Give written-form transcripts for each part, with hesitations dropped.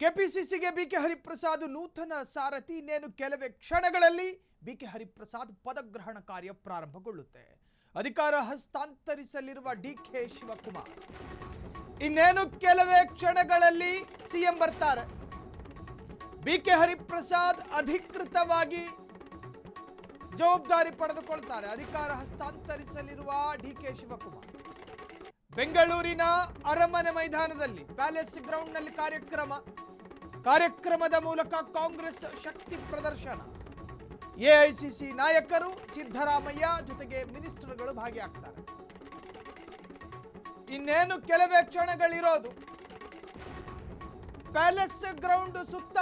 ಕೆಪಿಸಿಸಿಗೆ BK Hariprasad ನೂತನ ಸಾರಥಿ. ಇನ್ನೇನು ಕೆಲವೇ ಕ್ಷಣಗಳಲ್ಲಿ ಬಿಕೆ ಹರಿಪ್ರಸಾದ್ ಪದಗ್ರಹಣ ಕಾರ್ಯ ಪ್ರಾರಂಭಗೊಳ್ಳುತ್ತೆ. ಅಧಿಕಾರ ಹಸ್ತಾಂತರಿಸಲಿರುವ ಡಿಕೆ ಶಿವಕುಮಾರ್ ಇನ್ನೇನು ಕೆಲವೇ ಕ್ಷಣಗಳಲ್ಲಿ ಸಿಎಂ ಬರ್ತಾರೆ. ಬಿಕೆ ಹರಿಪ್ರಸಾದ್ ಅಧಿಕೃತವಾಗಿ ಜವಾಬ್ದಾರಿ ಪಡೆದುಕೊಳ್ತಾರೆ. ಅಧಿಕಾರ ಹಸ್ತಾಂತರಿಸಲಿರುವ ಡಿಕೆ ಶಿವಕುಮಾರ್ ಬೆಂಗಳೂರಿನ ಅರಮನೆ ಮೈದಾನದಲ್ಲಿ ಪ್ಯಾಲೇಸ್ ಗ್ರೌಂಡ್ನಲ್ಲಿ ಕಾರ್ಯಕ್ರಮದ ಮೂಲಕ ಕಾಂಗ್ರೆಸ್ ಶಕ್ತಿ ಪ್ರದರ್ಶನ. ಎಐಸಿಸಿ ನಾಯಕರು ಸಿದ್ದರಾಮಯ್ಯ ಜೊತೆಗೆ ಮಿನಿಸ್ಟರ್ಗಳು ಭಾಗಿಯಾಗ್ತಾರೆ. ಇನ್ನೇನು ಕೆಲವೇ ಕ್ಷಣಗಳಿರೋದು. ಪ್ಯಾಲೇಸ್ ಗ್ರೌಂಡ್ ಸುತ್ತ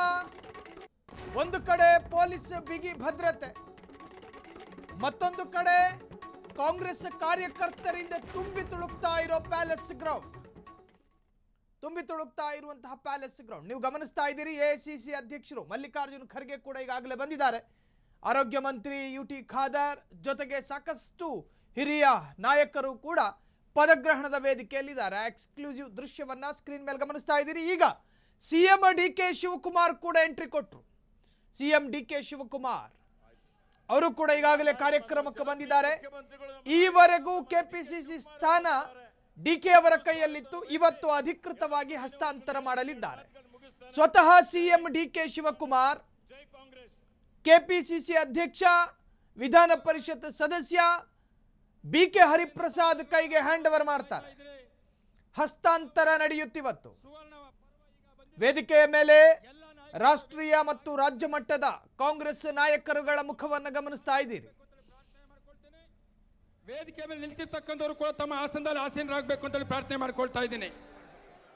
ಒಂದು ಕಡೆ ಪೊಲೀಸ್ ಬಿಗಿ ಭದ್ರತೆ, ಮತ್ತೊಂದು ಕಡೆ ಕಾಂಗ್ರೆಸ್ ಕಾರ್ಯಕರ್ತರಿಂದ ತುಂಬಿ ತುಳುಕ್ತಾ ಇರುವಂತಹ ಪ್ಯಾಲೇಸ್ ಗ್ರೌಂಡ್ ನೀವು ಗಮನಿಸ್ತಾ ಇದ್ದೀರಿ. ಎಐಸಿಸಿ ಅಧ್ಯಕ್ಷರು ಮಲ್ಲಿಕಾರ್ಜುನ್ ಖರ್ಗೆ ಕೂಡ ಈಗಾಗಲೇ ಬಂದಿದ್ದಾರೆ. ಆರೋಗ್ಯ ಮಂತ್ರಿ ಯುಟಿ ಖಾದರ್ ಜೊತೆಗೆ ಸಾಕಷ್ಟು ಹಿರಿಯ ನಾಯಕರು ಕೂಡ ಪದಗ್ರಹಣದ ವೇದಿಕೆಯಲ್ಲಿದ್ದಾರೆ. ಎಕ್ಸ್ಕ್ಲೂಸಿವ್ ದೃಶ್ಯವನ್ನ ಸ್ಕ್ರೀನ್ ಮೇಲೆ ಗಮನಿಸ್ತಾ ಇದ್ದೀರಿ. ಈಗ ಸಿಎಂ ಡಿಕೆ ಶಿವಕುಮಾರ್ ಕೂಡ ಎಂಟ್ರಿ ಕೊಟ್ಟರು. ಸಿಎಂ ಡಿಕೆ ಶಿವಕುಮಾರ್ ಅವರು ಕೂಡ ಈಗಾಗಲೇ ಕಾರ್ಯಕ್ರಮಕ್ಕೆ ಬಂದಿದ್ದಾರೆ. ಈವರೆಗೂ ಕೆಪಿಸಿಸಿ ಸ್ಥಾನ ಡಿಕೆ ಅವರ ಕೈಯಲ್ಲಿತ್ತು. ಇವತ್ತು ಅಧಿಕೃತವಾಗಿ ಹಸ್ತಾಂತರ ಮಾಡಲಿದ್ದಾರೆ. ಸ್ವತಃ ಸಿಎಂ ಡಿಕೆ ಶಿವಕುಮಾರ್ ಕೆಪಿಸಿಸಿ ಅಧ್ಯಕ್ಷ, ವಿಧಾನ ಪರಿಷತ್ ಸದಸ್ಯ ಬಿಕೆ ಹರಿಪ್ರಸಾದ್ ಕೈಗೆ ಹ್ಯಾಂಡ್ ಓವರ್ ಮಾಡ್ತಾರೆ. ಹಸ್ತಾಂತರ ನಡೆಯುತ್ತಿವತ್ತು. ವೇದಿಕೆಯ ಮೇಲೆ ರಾಷ್ಟ್ರೀಯ ಮತ್ತು ರಾಜ್ಯ ಮಟ್ಟದ ಕಾಂಗ್ರೆಸ್ ನಾಯಕರುಗಳ ಮುಖವನ್ನು ಗಮನಿಸ್ತಾ ಇದ್ದೀರಿ. ವೇದಿಕೆ ಮೇಲೆ ನಿಂತಿರ್ತಕ್ಕಂಥವರು ಕೂಡ ತಮ್ಮ ಆಸನದಲ್ಲಿ ಆಸೀನರಾಗಬೇಕು ಅಂತ ಪ್ರಾರ್ಥನೆ ಮಾಡ್ಕೊಳ್ತಾ ಇದ್ದೀನಿ.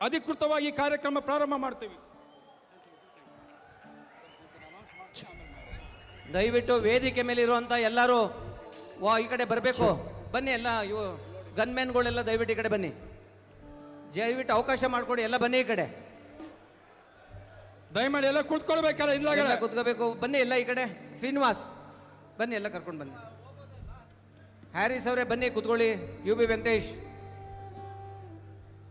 ಅಧಿಕೃತವಾಗಿ ಕಾರ್ಯಕ್ರಮ ಪ್ರಾರಂಭ ಮಾಡ್ತೀವಿ. ದಯವಿಟ್ಟು ವೇದಿಕೆ ಮೇಲೆ ಇರುವಂತ ಎಲ್ಲರೂ ಈ ಕಡೆ ಬರಬೇಕು. ಬನ್ನಿ, ಎಲ್ಲ ಇವು ಗನ್ಮ್ಯಾನ್ಗಳೆಲ್ಲ ದಯವಿಟ್ಟು ಈ ಕಡೆ ಬನ್ನಿ. ದಯವಿಟ್ಟು ಅವಕಾಶ ಮಾಡಿಕೊಡಿ, ಎಲ್ಲ ಬನ್ನಿ ಈ ಕಡೆ. ದಯಮಾಡಿ ಎಲ್ಲ ಕೂತ್ಕೊಳ್ಬೇಕಲ್ಲ, ಇಲ್ಲ ಕೂತ್ಕೋಬೇಕು. ಬನ್ನಿ ಎಲ್ಲ ಈ ಕಡೆ. ಶ್ರೀನಿವಾಸ್ ಬನ್ನಿ, ಎಲ್ಲ ಕರ್ಕೊಂಡು ಬನ್ನಿ. ಹ್ಯಾರಿಸ್ ಅವರೇ ಬನ್ನಿ ಕೂತ್ಕೊಳ್ಳಿ. UB ವೆಂಕಟೇಶ್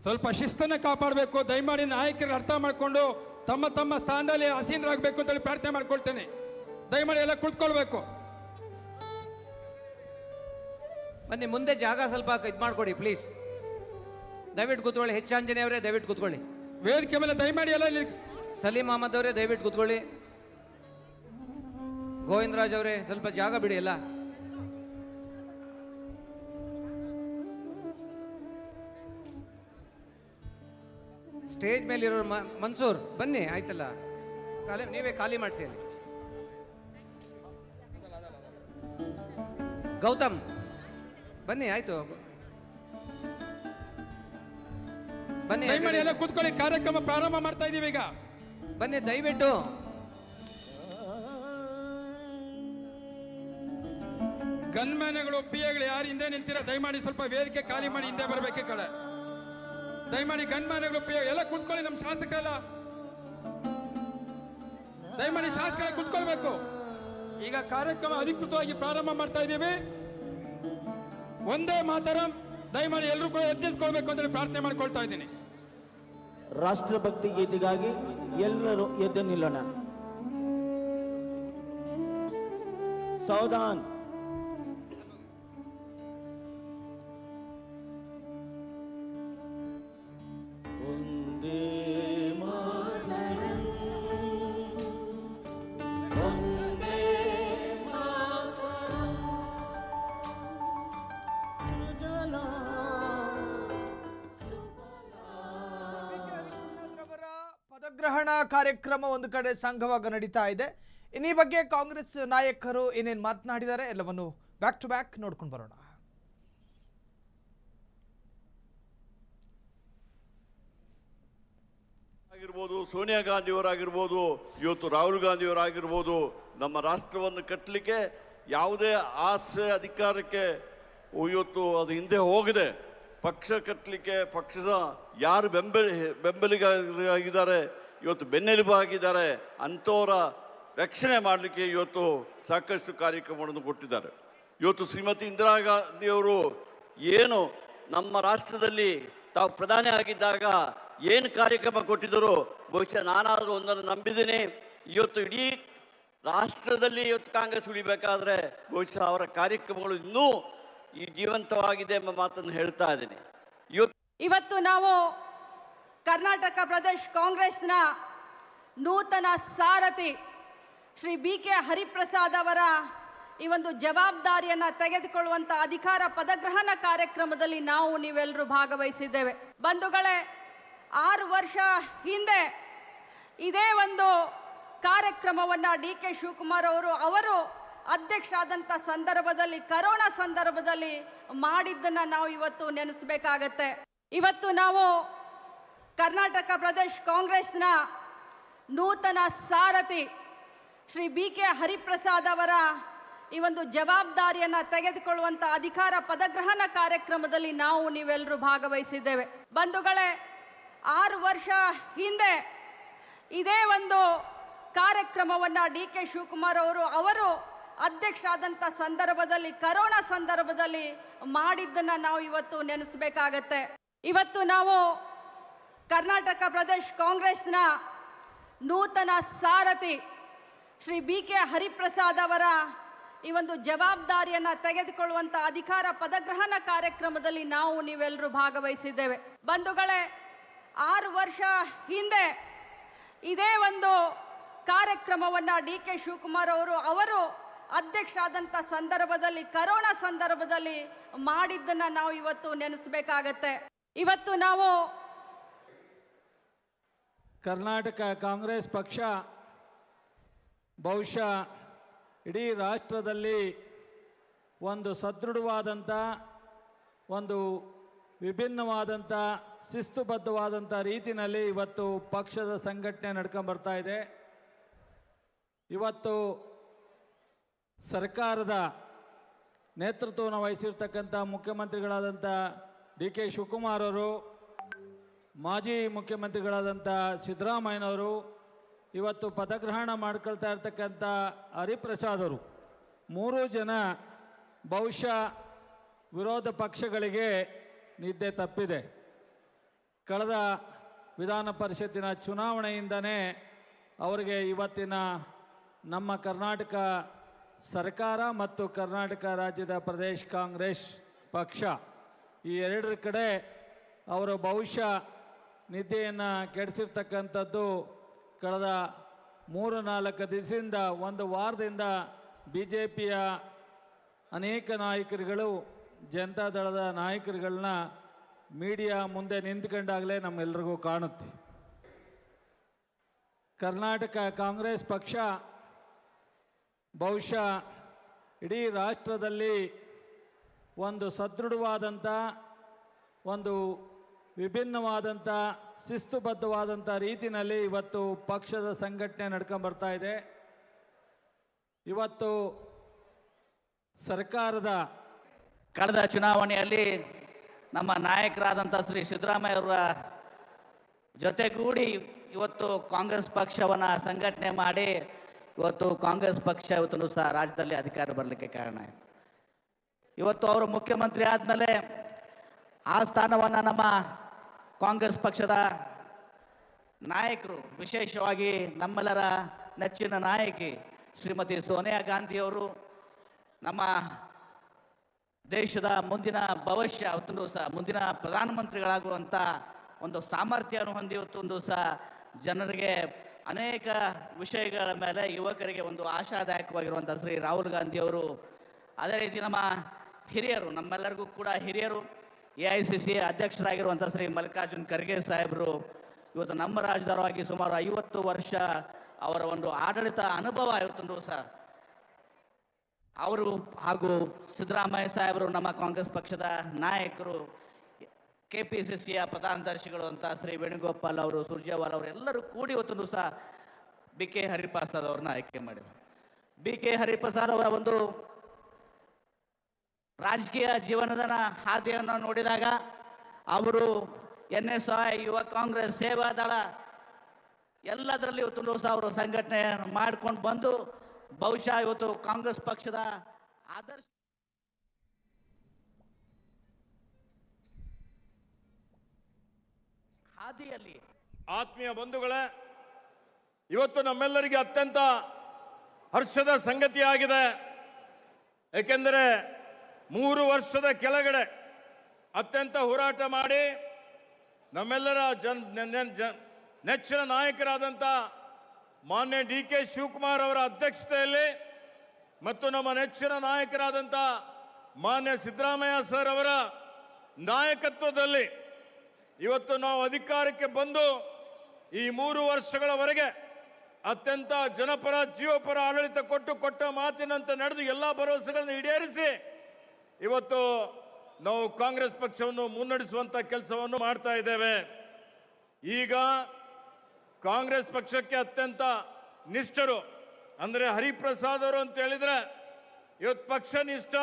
ಸ್ವಲ್ಪ ಶಿಸ್ತನ್ನ ಕಾಪಾಡಬೇಕು. ದಯಮಾಡಿ ನಾಯಕರು ಅರ್ಥ ಮಾಡಿಕೊಂಡು ತಮ್ಮ ತಮ್ಮ ಸ್ಥಾನದಲ್ಲಿ ಆಸೀನರಾಗಬೇಕು ಅಂತ ಪ್ರಾರ್ಥನೆ ಮಾಡ್ಕೊಳ್ತೇನೆ. ದಯಮಾಡಿ ಎಲ್ಲ ಕೂತ್ಕೊಳ್ಬೇಕು. ಬನ್ನಿ, ಮುಂದೆ ಜಾಗ ಸ್ವಲ್ಪ ಇದು ಮಾಡ್ಕೊಡಿ ಪ್ಲೀಸ್. ದಯವಿಟ್ಟು ಕೂತ್ಕೊಳ್ಳಿ. ಆಂಜನೇಯ ಅವರೇ ದಯವಿಟ್ಟು ಕೂತ್ಕೊಳ್ಳಿ. ವೇದಿಕೆ ಮೇಲೆ ದಯಮಾಡಿ ಎಲ್ಲ. ಸಲೀಂ ಅಹಮದ್ ಅವರೇ ದಯವಿಟ್ಟು ಕೂತ್ಕೊಳ್ಳಿ. ಗೋವಿಂದರಾಜ್ ಅವರೇ ಸ್ವಲ್ಪ ಜಾಗ ಬಿಡಿ. ಎಲ್ಲ ಸ್ಟೇಜ್ ಮೇಲಿರೋ ಮನ್ಸೂರ್ ಬನ್ನಿ. ಆಯ್ತಲ್ಲ, ನೀವೇ ಖಾಲಿ ಮಾಡಿಸಿ. ಅಲ್ಲಿ ಗೌತಮ್ ಬನ್ನಿ. ಆಯ್ತು, ಬನ್ನಿ. ಎಲ್ಲ ಕೂತ್ಕೊಳ್ಳಿ. ಕಾರ್ಯಕ್ರಮ ಪ್ರಾರಂಭ ಮಾಡ್ತಾ ಇದೀವಿ ಈಗ. ಬನ್ನಿ ದಯವಿಟ್ಟು. ಗನ್ಮ್ಯಾನ್ಗಳು, PAಗಳು ಯಾರು ಹಿಂದೆ ನಿಲ್ತೀರಾ ದಯಮಾಡಿ ಸ್ವಲ್ಪ ವೇದಿಕೆ ಖಾಲಿ ಮಾಡಿ ಹಿಂದೆ ಬರಬೇಕು ಈ ಕಡೆ. ದಯಮಾಡಿ ಗನ್ಮ್ಯಾನ್ಗಳು, PA ಎಲ್ಲ ಕೂತ್ಕೊಳ್ಳಿ. ನಮ್ಮ ಶಾಸಕರೆಲ್ಲ ದಯಮಾಡಿ ಶಾಸಕರ ಕೂತ್ಕೊಳ್ಬೇಕು. ಈಗ ಕಾರ್ಯಕ್ರಮ ಅಧಿಕೃತವಾಗಿ ಪ್ರಾರಂಭ ಮಾಡ್ತಾ ಇದ್ದೀವಿ. ಒಂದೇ ಮಾತರಂ. ದಯಮಾಡಿ ಎಲ್ಲರೂ ಕೂಡ ಎದ್ದಿಳ್ಕೊಳ್ಬೇಕು ಅಂತ ಪ್ರಾರ್ಥನೆ ಮಾಡ್ಕೊಳ್ತಾ ಇದ್ದೀನಿ. ರಾಷ್ಟ್ರಭಕ್ತಿ ಗೀತೆಗಾಗಿ ಎಲ್ಲರೂ ಎದ್ದು ನಿಲ್ಲೋಣ. ಸಾವಧಾನ್. ಒಂದೇ ಮಾತರಂ, ಒಂದೇ ಮಾತರಂ. ಪದಗ್ರಹಣ ಕಾರ್ಯಕ್ರಮ ಒಂದು ಕಡೆ ಸಂಘವಾಗಿ ನಡೀತಾ ಇದೆ. ಈ ಬಗ್ಗೆ ಕಾಂಗ್ರೆಸ್ ನಾಯಕರು ಏನೇನು ಮಾತನಾಡಿದ್ದಾರೆ ಎಲ್ಲವನ್ನು ಬ್ಯಾಕ್ ಟು ಬ್ಯಾಕ್ ನೋಡ್ಕೊಂಡು ಬರೋಣ. ಆಗಿರ್ಬೋದು, ಸೋನಿಯಾ ಗಾಂಧಿಯವರಾಗಿರ್ಬೋದು, ಇವತ್ತು ರಾಹುಲ್ ಗಾಂಧಿಯವರಾಗಿರ್ಬೋದು, ನಮ್ಮ ರಾಷ್ಟ್ರವನ್ನು ಕಟ್ಟಲಿಕ್ಕೆ ಯಾವುದೇ ಆಸೆ ಅಧಿಕಾರಕ್ಕೆ ಇವತ್ತು ಅದು ಹಿಂದೆ ಹೋಗಿದೆ. ಪಕ್ಷ ಕಟ್ಟಲಿಕ್ಕೆ ಪಕ್ಷದ ಯಾರು ಬೆಂಬಲಿಗರಾಗಿದ್ದಾರೆ, ಇವತ್ತು ಬೆನ್ನೆಲುಬಾಗಿದ್ದಾರೆ, ಅಂಥವರ ರಕ್ಷಣೆ ಮಾಡಲಿಕ್ಕೆ ಇವತ್ತು ಸಾಕಷ್ಟು ಕಾರ್ಯಕ್ರಮಗಳನ್ನು ಕೊಟ್ಟಿದ್ದಾರೆ. ಇವತ್ತು ಶ್ರೀಮತಿ ಇಂದಿರಾ ಗಾಂಧಿಯವರು ಏನು ನಮ್ಮ ರಾಷ್ಟ್ರದಲ್ಲಿ ತಾವು ಪ್ರಧಾನಿ ಆಗಿದ್ದಾಗ ಏನು ಕಾರ್ಯಕ್ರಮ ಕೊಟ್ಟಿದ್ದರು, ಬಹುಶಃ ನಾನಾದರೂ ಒಂದನ್ನು ನಂಬಿದ್ದೀನಿ. ಇವತ್ತು ಇಡೀ ರಾಷ್ಟ್ರದಲ್ಲಿ ಇವತ್ತು ಕಾಂಗ್ರೆಸ್ ಉಳಿಬೇಕಾದ್ರೆ ಬಹುಶಃ ಅವರ ಕಾರ್ಯಕ್ರಮಗಳು ಇನ್ನೂ ಈ ಜೀವಂತವಾಗಿದೆ ಎಂಬ ಮಾತನ್ನು ಹೇಳ್ತಾ ಇದ್ದೀನಿ. ಇವತ್ತು ನಾವು ಕರ್ನಾಟಕ ಪ್ರದೇಶ ಕಾಂಗ್ರೆಸ್ನ ನೂತನ ಸಾರಥಿ ಶ್ರೀ BK ಹರಿಪ್ರಸಾದ್ ಅವರ ಈ ಒಂದು ಜವಾಬ್ದಾರಿಯನ್ನು ತೆಗೆದುಕೊಳ್ಳುವಂಥ ಅಧಿಕಾರ ಪದಗ್ರಹಣ ಕಾರ್ಯಕ್ರಮದಲ್ಲಿ ನೀವೆಲ್ಲರೂ ಭಾಗವಹಿಸಿದ್ದೇವೆ. ಬಂಧುಗಳೇ, 6 ವರ್ಷ ಹಿಂದೆ ಇದೇ ಒಂದು ಕಾರ್ಯಕ್ರಮವನ್ನು DK ಶಿವಕುಮಾರ್ ಅವರು ಅಧ್ಯಕ್ಷರಾದಂಥ ಸಂದರ್ಭದಲ್ಲಿ, ಕರೋನಾ ಸಂದರ್ಭದಲ್ಲಿ ಮಾಡಿದ್ದನ್ನು ನಾವು ಇವತ್ತು ನೆನೆಸಬೇಕಾಗತ್ತೆ. ಇವತ್ತು ನಾವು ಕರ್ನಾಟಕ ಪ್ರದೇಶ ಕಾಂಗ್ರೆಸ್ನ ನೂತನ ಸಾರಥಿ ಶ್ರೀ BK ಹರಿಪ್ರಸಾದ್ ಅವರ ಈ ಒಂದು ಜವಾಬ್ದಾರಿಯನ್ನು ತೆಗೆದುಕೊಳ್ಳುವಂಥ ಅಧಿಕಾರ ಪದಗ್ರಹಣ ಕಾರ್ಯಕ್ರಮದಲ್ಲಿ ನೀವೆಲ್ಲರೂ ಭಾಗವಹಿಸಿದ್ದೇವೆ. ಬಂಧುಗಳೇ, 6 ವರ್ಷ ಹಿಂದೆ ಇದೇ ಒಂದು ಕಾರ್ಯಕ್ರಮವನ್ನು DK ಶಿವಕುಮಾರ್ ಅವರು ಅಧ್ಯಕ್ಷರಾದಂಥ ಸಂದರ್ಭದಲ್ಲಿ, ಕರೋನಾ ಸಂದರ್ಭದಲ್ಲಿ ಮಾಡಿದ್ದನ್ನು ನಾವು ಇವತ್ತು ನೆನೆಸಬೇಕಾಗತ್ತೆ. ಇವತ್ತು ನಾವು ಕರ್ನಾಟಕ ಪ್ರದೇಶ ಕಾಂಗ್ರೆಸ್ನ ನೂತನ ಸಾರಥಿ ಶ್ರೀ BK ಹರಿಪ್ರಸಾದ್ ಅವರ ಈ ಒಂದು ಜವಾಬ್ದಾರಿಯನ್ನು ತೆಗೆದುಕೊಳ್ಳುವಂಥ ಅಧಿಕಾರ ಪದಗ್ರಹಣ ಕಾರ್ಯಕ್ರಮದಲ್ಲಿ ನೀವೆಲ್ಲರೂ ಭಾಗವಹಿಸಿದ್ದೇವೆ. ಬಂಧುಗಳೇ, 6 ವರ್ಷ ಹಿಂದೆ ಇದೇ ಒಂದು ಕಾರ್ಯಕ್ರಮವನ್ನು DK ಶಿವಕುಮಾರ್ ಅವರು ಅಧ್ಯಕ್ಷರಾದಂಥ ಸಂದರ್ಭದಲ್ಲಿ, ಕರೋನಾ ಸಂದರ್ಭದಲ್ಲಿ ಮಾಡಿದ್ದನ್ನು ನಾವು ಇವತ್ತು ನೆನೆಸಬೇಕಾಗತ್ತೆ. ಇವತ್ತು ನಾವು ಕರ್ನಾಟಕ ಕಾಂಗ್ರೆಸ್ ಪಕ್ಷ ಬಹುಶಃ ಇಡೀ ರಾಷ್ಟ್ರದಲ್ಲಿ ಒಂದು ಸದೃಢವಾದಂಥ, ಒಂದು ವಿಭಿನ್ನವಾದಂಥ, ಶಿಸ್ತುಬದ್ಧವಾದಂಥ ರೀತಿಯಲ್ಲಿ ಇವತ್ತು ಪಕ್ಷದ ಸಂಘಟನೆ ನಡ್ಕೊಂಬರ್ತಾ ಇದೆ. ಇವತ್ತು ಸರ್ಕಾರದ ನೇತೃತ್ವವನ್ನು ವಹಿಸಿರ್ತಕ್ಕಂಥ ಮುಖ್ಯಮಂತ್ರಿಗಳಾದಂಥ DK ಶಿವಕುಮಾರ್ ಅವರು, ಮಾಜಿ ಮುಖ್ಯಮಂತ್ರಿಗಳಾದಂಥ ಸಿದ್ದರಾಮಯ್ಯನವರು, ಇವತ್ತು ಪದಗ್ರಹಣ ಮಾಡ್ಕೊಳ್ತಾ ಇರ್ತಕ್ಕಂಥ ಹರಿಪ್ರಸಾದ್ ಅವರು, 3 ಜನ ಬಹುಶಃ ವಿರೋಧ ಪಕ್ಷಗಳಿಗೆ ನಿದ್ದೆ ತಪ್ಪಿದೆ. ಕಳೆದ ವಿಧಾನ ಪರಿಷತ್ತಿನ ಚುನಾವಣೆಯಿಂದನೇ ಅವರಿಗೆ ಇವತ್ತಿನ ನಮ್ಮ ಕರ್ನಾಟಕ ಸರ್ಕಾರ ಮತ್ತು ಕರ್ನಾಟಕ ರಾಜ್ಯದ ಪ್ರದೇಶ ಕಾಂಗ್ರೆಸ್ ಪಕ್ಷ ಈ ಎರಡರ ಕಡೆ ಅವರು ಬಹುಶಃ ನಿದ್ದೆಯನ್ನು ಕೆಡಿಸಿರ್ತಕ್ಕಂಥದ್ದು ಕಳೆದ 3-4 ದಿವಸದಿಂದ, 1 ವಾರದಿಂದ BJPಯ ಅನೇಕ ನಾಯಕರುಗಳು, ಜನತಾದಳದ ನಾಯಕರುಗಳನ್ನ ಮೀಡಿಯಾ ಮುಂದೆ ನಿಂತ್ಕೊಂಡಾಗಲೇ ನಮ್ಮೆಲ್ಲರಿಗೂ ಕಾಣುತ್ತೆ. ಕರ್ನಾಟಕ ಕಾಂಗ್ರೆಸ್ ಪಕ್ಷ ಬಹುಶಃ ಇಡೀ ರಾಷ್ಟ್ರದಲ್ಲಿ ಒಂದು ಸದೃಢವಾದಂಥ, ಒಂದು ವಿಭಿನ್ನವಾದಂಥ, ಶಿಸ್ತುಬದ್ಧವಾದಂಥ ರೀತಿಯಲ್ಲಿ ಇವತ್ತು ಪಕ್ಷದ ಸಂಘಟನೆ ನಡ್ಕೊಂಬರ್ತಾ ಇದೆ. ಇವತ್ತು ಸರ್ಕಾರದ ಕಳೆದ ಚುನಾವಣೆಯಲ್ಲಿ ನಮ್ಮ ನಾಯಕರಾದಂಥ ಶ್ರೀ ಸಿದ್ದರಾಮಯ್ಯ ಅವರ ಜೊತೆಗೂಡಿ ಇವತ್ತು ಕಾಂಗ್ರೆಸ್ ಪಕ್ಷವನ್ನು ಸಂಘಟನೆ ಮಾಡಿ ಇವತ್ತು ಕಾಂಗ್ರೆಸ್ ಪಕ್ಷ ಇವತ್ತು ಸಹ ರಾಜ್ಯದಲ್ಲಿ ಅಧಿಕಾರ ಬರಲಿಕ್ಕೆ ಕಾರಣ ಆಯಿತು. ಇವತ್ತು ಅವರು ಮುಖ್ಯಮಂತ್ರಿ ಆದಮೇಲೆ ಆ ಸ್ಥಾನವನ್ನು ನಮ್ಮ ಕಾಂಗ್ರೆಸ್ ಪಕ್ಷದ ನಾಯಕರು, ವಿಶೇಷವಾಗಿ ನಮ್ಮೆಲ್ಲರ ನೆಚ್ಚಿನ ನಾಯಕಿ ಶ್ರೀಮತಿ ಸೋನಿಯಾ ಗಾಂಧಿಯವರು, ನಮ್ಮ ದೇಶದ ಮುಂದಿನ ಭವಿಷ್ಯ ಅವತ್ತು ಸಹ ಮುಂದಿನ ಪ್ರಧಾನಮಂತ್ರಿಗಳಾಗುವಂಥ ಒಂದು ಸಾಮರ್ಥ್ಯವನ್ನು ಹೊಂದಿ ಇವತ್ತೊಂದು ಸಹ ಜನರಿಗೆ ಅನೇಕ ವಿಷಯಗಳ ಮೇಲೆ ಯುವಕರಿಗೆ ಒಂದು ಆಶಾದಾಯಕವಾಗಿರುವಂಥ ಶ್ರೀ ರಾಹುಲ್ ಗಾಂಧಿಯವರು, ಅದೇ ರೀತಿ ನಮ್ಮ ಹಿರಿಯರು, ನಮ್ಮೆಲ್ಲರಿಗೂ ಕೂಡ ಹಿರಿಯರು, AICC ಅಧ್ಯಕ್ಷರಾಗಿರುವಂಥ ಶ್ರೀ ಮಲ್ಲಿಕಾರ್ಜುನ್ ಖರ್ಗೆ ಸಾಹೇಬರು ಇವತ್ತು ನಮ್ಮ ರಾಜ್ಯದವರಾಗಿ ಸುಮಾರು 50 ವರ್ಷ ಅವರ ಒಂದು ಆಡಳಿತ ಅನುಭವ ಇವತ್ತೊಂದು ಸಹ ಅವರು ಹಾಗೂ ಸಿದ್ದರಾಮಯ್ಯ ಸಾಹೇಬರು, ನಮ್ಮ ಕಾಂಗ್ರೆಸ್ ಪಕ್ಷದ ನಾಯಕರು, KPCCಯ ಪ್ರಧಾನದರ್ಶಿಗಳು ಅಂತ ಶ್ರೀ ವೇಣುಗೋಪಾಲ್ ಅವರು, ಸುರ್ಜೇವಾಲ್ ಅವರು ಎಲ್ಲರೂ ಕೂಡಿ ಇವತ್ತೊಂದು ಸಹ BK ಹರಿಪ್ರಸಾದ್ ಅವ್ರನ್ನ ಆಯ್ಕೆ ಮಾಡಿದರು. BK ಹರಿಪ್ರಸಾದ್ ಅವರ ಒಂದು ರಾಜಕೀಯ ಜೀವನದ ಹಾದಿಯನ್ನು ನೋಡಿದಾಗ ಅವರು NSY, ಯುವ ಕಾಂಗ್ರೆಸ್, ಸೇವಾದಳ ಎಲ್ಲದರಲ್ಲಿ ಇವತ್ತು ಸಹ ಅವರು ಸಂಘಟನೆ ಮಾಡ್ಕೊಂಡು ಬಂದು ಬಹುಶಃ ಇವತ್ತು ಕಾಂಗ್ರೆಸ್ ಪಕ್ಷದ ಆದರ್ಶ ಹಾದಿಯಲ್ಲಿ ಆತ್ಮೀಯ ಬಂಧುಗಳೇ, ಇವತ್ತು ನಮ್ಮೆಲ್ಲರಿಗೆ ಅತ್ಯಂತ ಹರ್ಷದ ಸಂಗತಿಯಾಗಿದೆ. ಏಕೆಂದರೆ 3 ವರ್ಷದ ಕೆಳಗಡೆ ಅತ್ಯಂತ ಹೋರಾಟ ಮಾಡಿ ನಮ್ಮೆಲ್ಲರ ನೆಚ್ಚಿನ ನಾಯಕರಾದಂಥ ಮಾನ್ಯ DK ಶಿವಕುಮಾರ್ ಅವರ ಅಧ್ಯಕ್ಷತೆಯಲ್ಲಿ ಮತ್ತು ನಮ್ಮ ನೆಚ್ಚಿನ ನಾಯಕರಾದಂಥ ಮಾನ್ಯ ಸಿದ್ದರಾಮಯ್ಯ ಸರ್ ಅವರ ನಾಯಕತ್ವದಲ್ಲಿ ಇವತ್ತು ನಾವು ಅಧಿಕಾರಕ್ಕೆ ಬಂದು ಈ 3 ವರ್ಷಗಳವರೆಗೆ ಅತ್ಯಂತ ಜನಪರ ಜೀವಪರ ಆಡಳಿತ ಕೊಟ್ಟ ಮಾತಿನಂತೆ ನಡೆದು ಎಲ್ಲ ಭರವಸೆಗಳನ್ನು ಈಡೇರಿಸಿ ಇವತ್ತು ನಾವು ಕಾಂಗ್ರೆಸ್ ಪಕ್ಷವನ್ನು ಮುನ್ನಡೆಸುವಂತ ಕೆಲಸವನ್ನು ಮಾಡ್ತಾ ಇದ್ದೇವೆ. ಈಗ ಕಾಂಗ್ರೆಸ್ ಪಕ್ಷಕ್ಕೆ ಅತ್ಯಂತ ನಿಷ್ಠರು ಅಂದರೆ ಹರಿಪ್ರಸಾದ್ ಅವರು ಅಂತ ಹೇಳಿದ್ರೆ ಇವತ್ತು ಪಕ್ಷ ನಿಷ್ಠ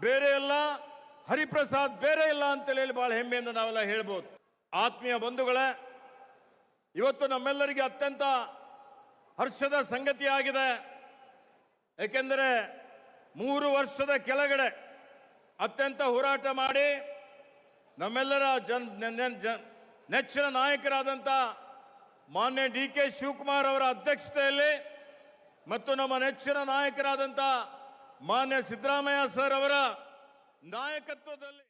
ಬೇರೆ ಇಲ್ಲ, ಹರಿಪ್ರಸಾದ್ ಬೇರೆ ಇಲ್ಲ ಅಂತ ಹೇಳಿ ಬಹಳ ಹೆಮ್ಮೆಯಿಂದ ನಾವೆಲ್ಲ ಹೇಳ್ಬೋದು. ಆತ್ಮೀಯ ಬಂಧುಗಳೇ, ಇವತ್ತು ನಮ್ಮೆಲ್ಲರಿಗೆ ಅತ್ಯಂತ ಹರ್ಷದ ಸಂಗತಿಯಾಗಿದೆ. ಏಕೆಂದರೆ 3 ವರ್ಷದ ಕೆಳಗಡೆ ಅತ್ಯಂತ ಹೋರಾಟ ಮಾಡಿ ನಮ್ಮೆಲ್ಲರ ನೆಚ್ಚಿನ ನಾಯಕರಾದಂಥ ಮಾನ್ಯ DK ಶಿವಕುಮಾರ್ ಅವರ ಅಧ್ಯಕ್ಷತೆಯಲ್ಲಿ ಮತ್ತು ನಮ್ಮ ನೆಚ್ಚಿನ ನಾಯಕರಾದಂಥ ಮಾನ್ಯ ಸಿದ್ದರಾಮಯ್ಯ ಸರ್ ಅವರ ನಾಯಕತ್ವದಲ್ಲಿ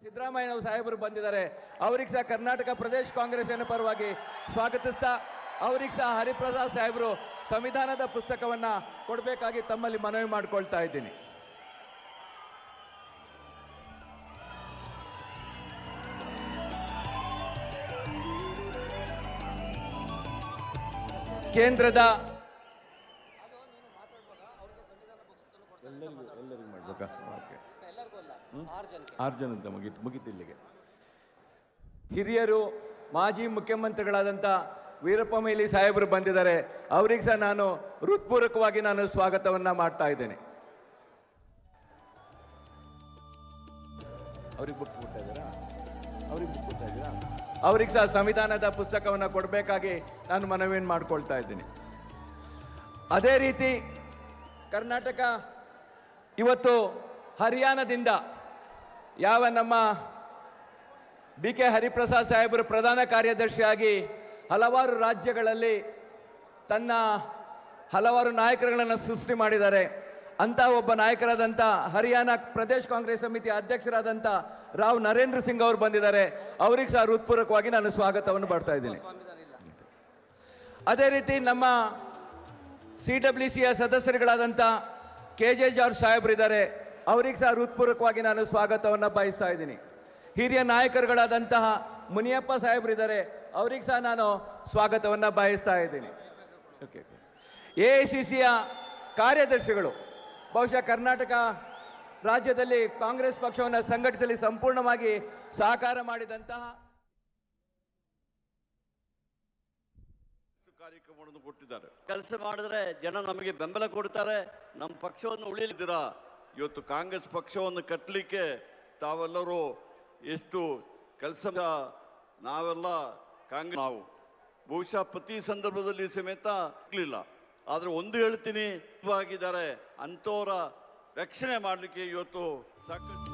ಸಿದ್ದರಾಮಯ್ಯ ಸಾಹೇಬರು ಬಂದಿದ್ದಾರೆ. ಅವ್ರಿಗೆ ಸಹ ಕರ್ನಾಟಕ ಪ್ರದೇಶ ಕಾಂಗ್ರೆಸ್ಸಿನ ಪರವಾಗಿ ಸ್ವಾಗತಿಸ್ತಾ ಅವ್ರಿಗೆ ಸಹ ಹರಿಪ್ರಸಾದ್ ಸಾಹೇಬರು ಸಂವಿಧಾನದ ಪುಸ್ತಕವನ್ನ ಕೊಡಬೇಕಾಗಿ ತಮ್ಮಲ್ಲಿ ಮನವಿ ಮಾಡಿಕೊಳ್ತಾ ಇದ್ದೀನಿ. ಕೇಂದ್ರದ ಮುಗಿತಿಲ್ಲಿಗೆ ಹಿರಿಯರು ಮಾಜಿ ಮುಖ್ಯಮಂತ್ರಿಗಳಾದಂಥ ವೀರಪ್ಪ ಮೊಯ್ಲಿ ಸಾಹೇಬರು ಬಂದಿದ್ದಾರೆ. ಅವ್ರಿಗೆ ಸಹ ನಾನು ಹೃತ್ಪೂರ್ವಕವಾಗಿ ಸ್ವಾಗತವನ್ನ ಮಾಡ್ತಾ ಇದ್ದೇನೆ. ಅವ್ರಿಗೆ ಸಹ ಸಂವಿಧಾನದ ಪುಸ್ತಕವನ್ನು ಕೊಡಬೇಕಾಗಿ ನಾನು ಮನವಿಯನ್ನು ಮಾಡ್ಕೊಳ್ತಾ ಇದ್ದೀನಿ. ಅದೇ ರೀತಿ ಕರ್ನಾಟಕ ಇವತ್ತು ಹರಿಯಾಣದಿಂದ ಯಾವ ನಮ್ಮ BK ಹರಿಪ್ರಸಾದ್ ಸಾಹೇಬರು ಪ್ರಧಾನ ಕಾರ್ಯದರ್ಶಿಯಾಗಿ ಹಲವಾರು ರಾಜ್ಯಗಳಲ್ಲಿ ತನ್ನ ಹಲವಾರು ನಾಯಕರುಗಳನ್ನು ಸೃಷ್ಟಿ ಮಾಡಿದ್ದಾರೆ. ಅಂತ ಒಬ್ಬ ನಾಯಕರಾದಂಥ ಹರಿಯಾಣ ಪ್ರದೇಶ ಕಾಂಗ್ರೆಸ್ ಸಮಿತಿ ಅಧ್ಯಕ್ಷರಾದಂಥ ರಾವ್ ನರೇಂದ್ರ ಸಿಂಗ್ ಅವರು ಬಂದಿದ್ದಾರೆ. ಅವ್ರಿಗೆ ಸಹ ಹೃತ್ಪೂರ್ವಕವಾಗಿ ನಾನು ಸ್ವಾಗತವನ್ನು ಮಾಡ್ತಾ ಇದ್ದೀನಿ. ಅದೇ ರೀತಿ ನಮ್ಮ CWCಯ ಸದಸ್ಯರುಗಳಾದಂಥ KJ ಜಾರ್ಜ್ ಸಾಹೇಬರಿದ್ದಾರೆ. ಅವ್ರಿಗೆ ಸಹ ಹೃತ್ಪೂರ್ವಕವಾಗಿ ನಾನು ಸ್ವಾಗತವನ್ನು ಬಯಸ್ತಾ ಇದ್ದೀನಿ. ಹಿರಿಯ ನಾಯಕರುಗಳಾದಂತಹ ಮುನಿಯಪ್ಪ ಸಾಹೇಬರಿದ್ದಾರೆ. ಅವ್ರಿಗೆ ಸಹ ನಾನು ಸ್ವಾಗತವನ್ನು ಬಯಸ್ತಾ ಇದ್ದೀನಿ. AICCಯ ಕಾರ್ಯದರ್ಶಿಗಳು ಬಹುಶಃ ಕರ್ನಾಟಕ ರಾಜ್ಯದಲ್ಲಿ ಕಾಂಗ್ರೆಸ್ ಪಕ್ಷವನ್ನು ಸಂಘಟಿಸಲು ಸಂಪೂರ್ಣವಾಗಿ ಸಹಕಾರ ಮಾಡಿದಂತಹ ಕಾರ್ಯಕ್ರಮವನ್ನು ಕೊಟ್ಟಿದ್ದಾರೆ. ಕೆಲಸ ಮಾಡಿದ್ರೆ ಜನ ನಮಗೆ ಬೆಂಬಲ ಕೊಡ್ತಾರೆ, ನಮ್ಮ ಪಕ್ಷವನ್ನು ಉಳಿಲಿದ್ದೀರಾ. ಇವತ್ತು ಕಾಂಗ್ರೆಸ್ ಪಕ್ಷವನ್ನು ಕಟ್ಟಲಿಕ್ಕೆ ತಾವೆಲ್ಲರೂ ಎಷ್ಟು ಕೆಲಸ ನಾವೆಲ್ಲ ಕಾಂಗ್ರೆಸ್ ನಾವು ಬಹುಶಃ ಪ್ರತಿ ಸಂದರ್ಭದಲ್ಲಿ ಸಮೇತ ಇರಲಿಲ್ಲ. ಆದರೆ ಒಂದು ಹೇಳ್ತೀನಿ, ಆಗಿದ್ದಾರೆ ಅಂಥವರ ರಕ್ಷಣೆ ಮಾಡಲಿಕ್ಕೆ ಇವತ್ತು ಸಾಕಷ್ಟು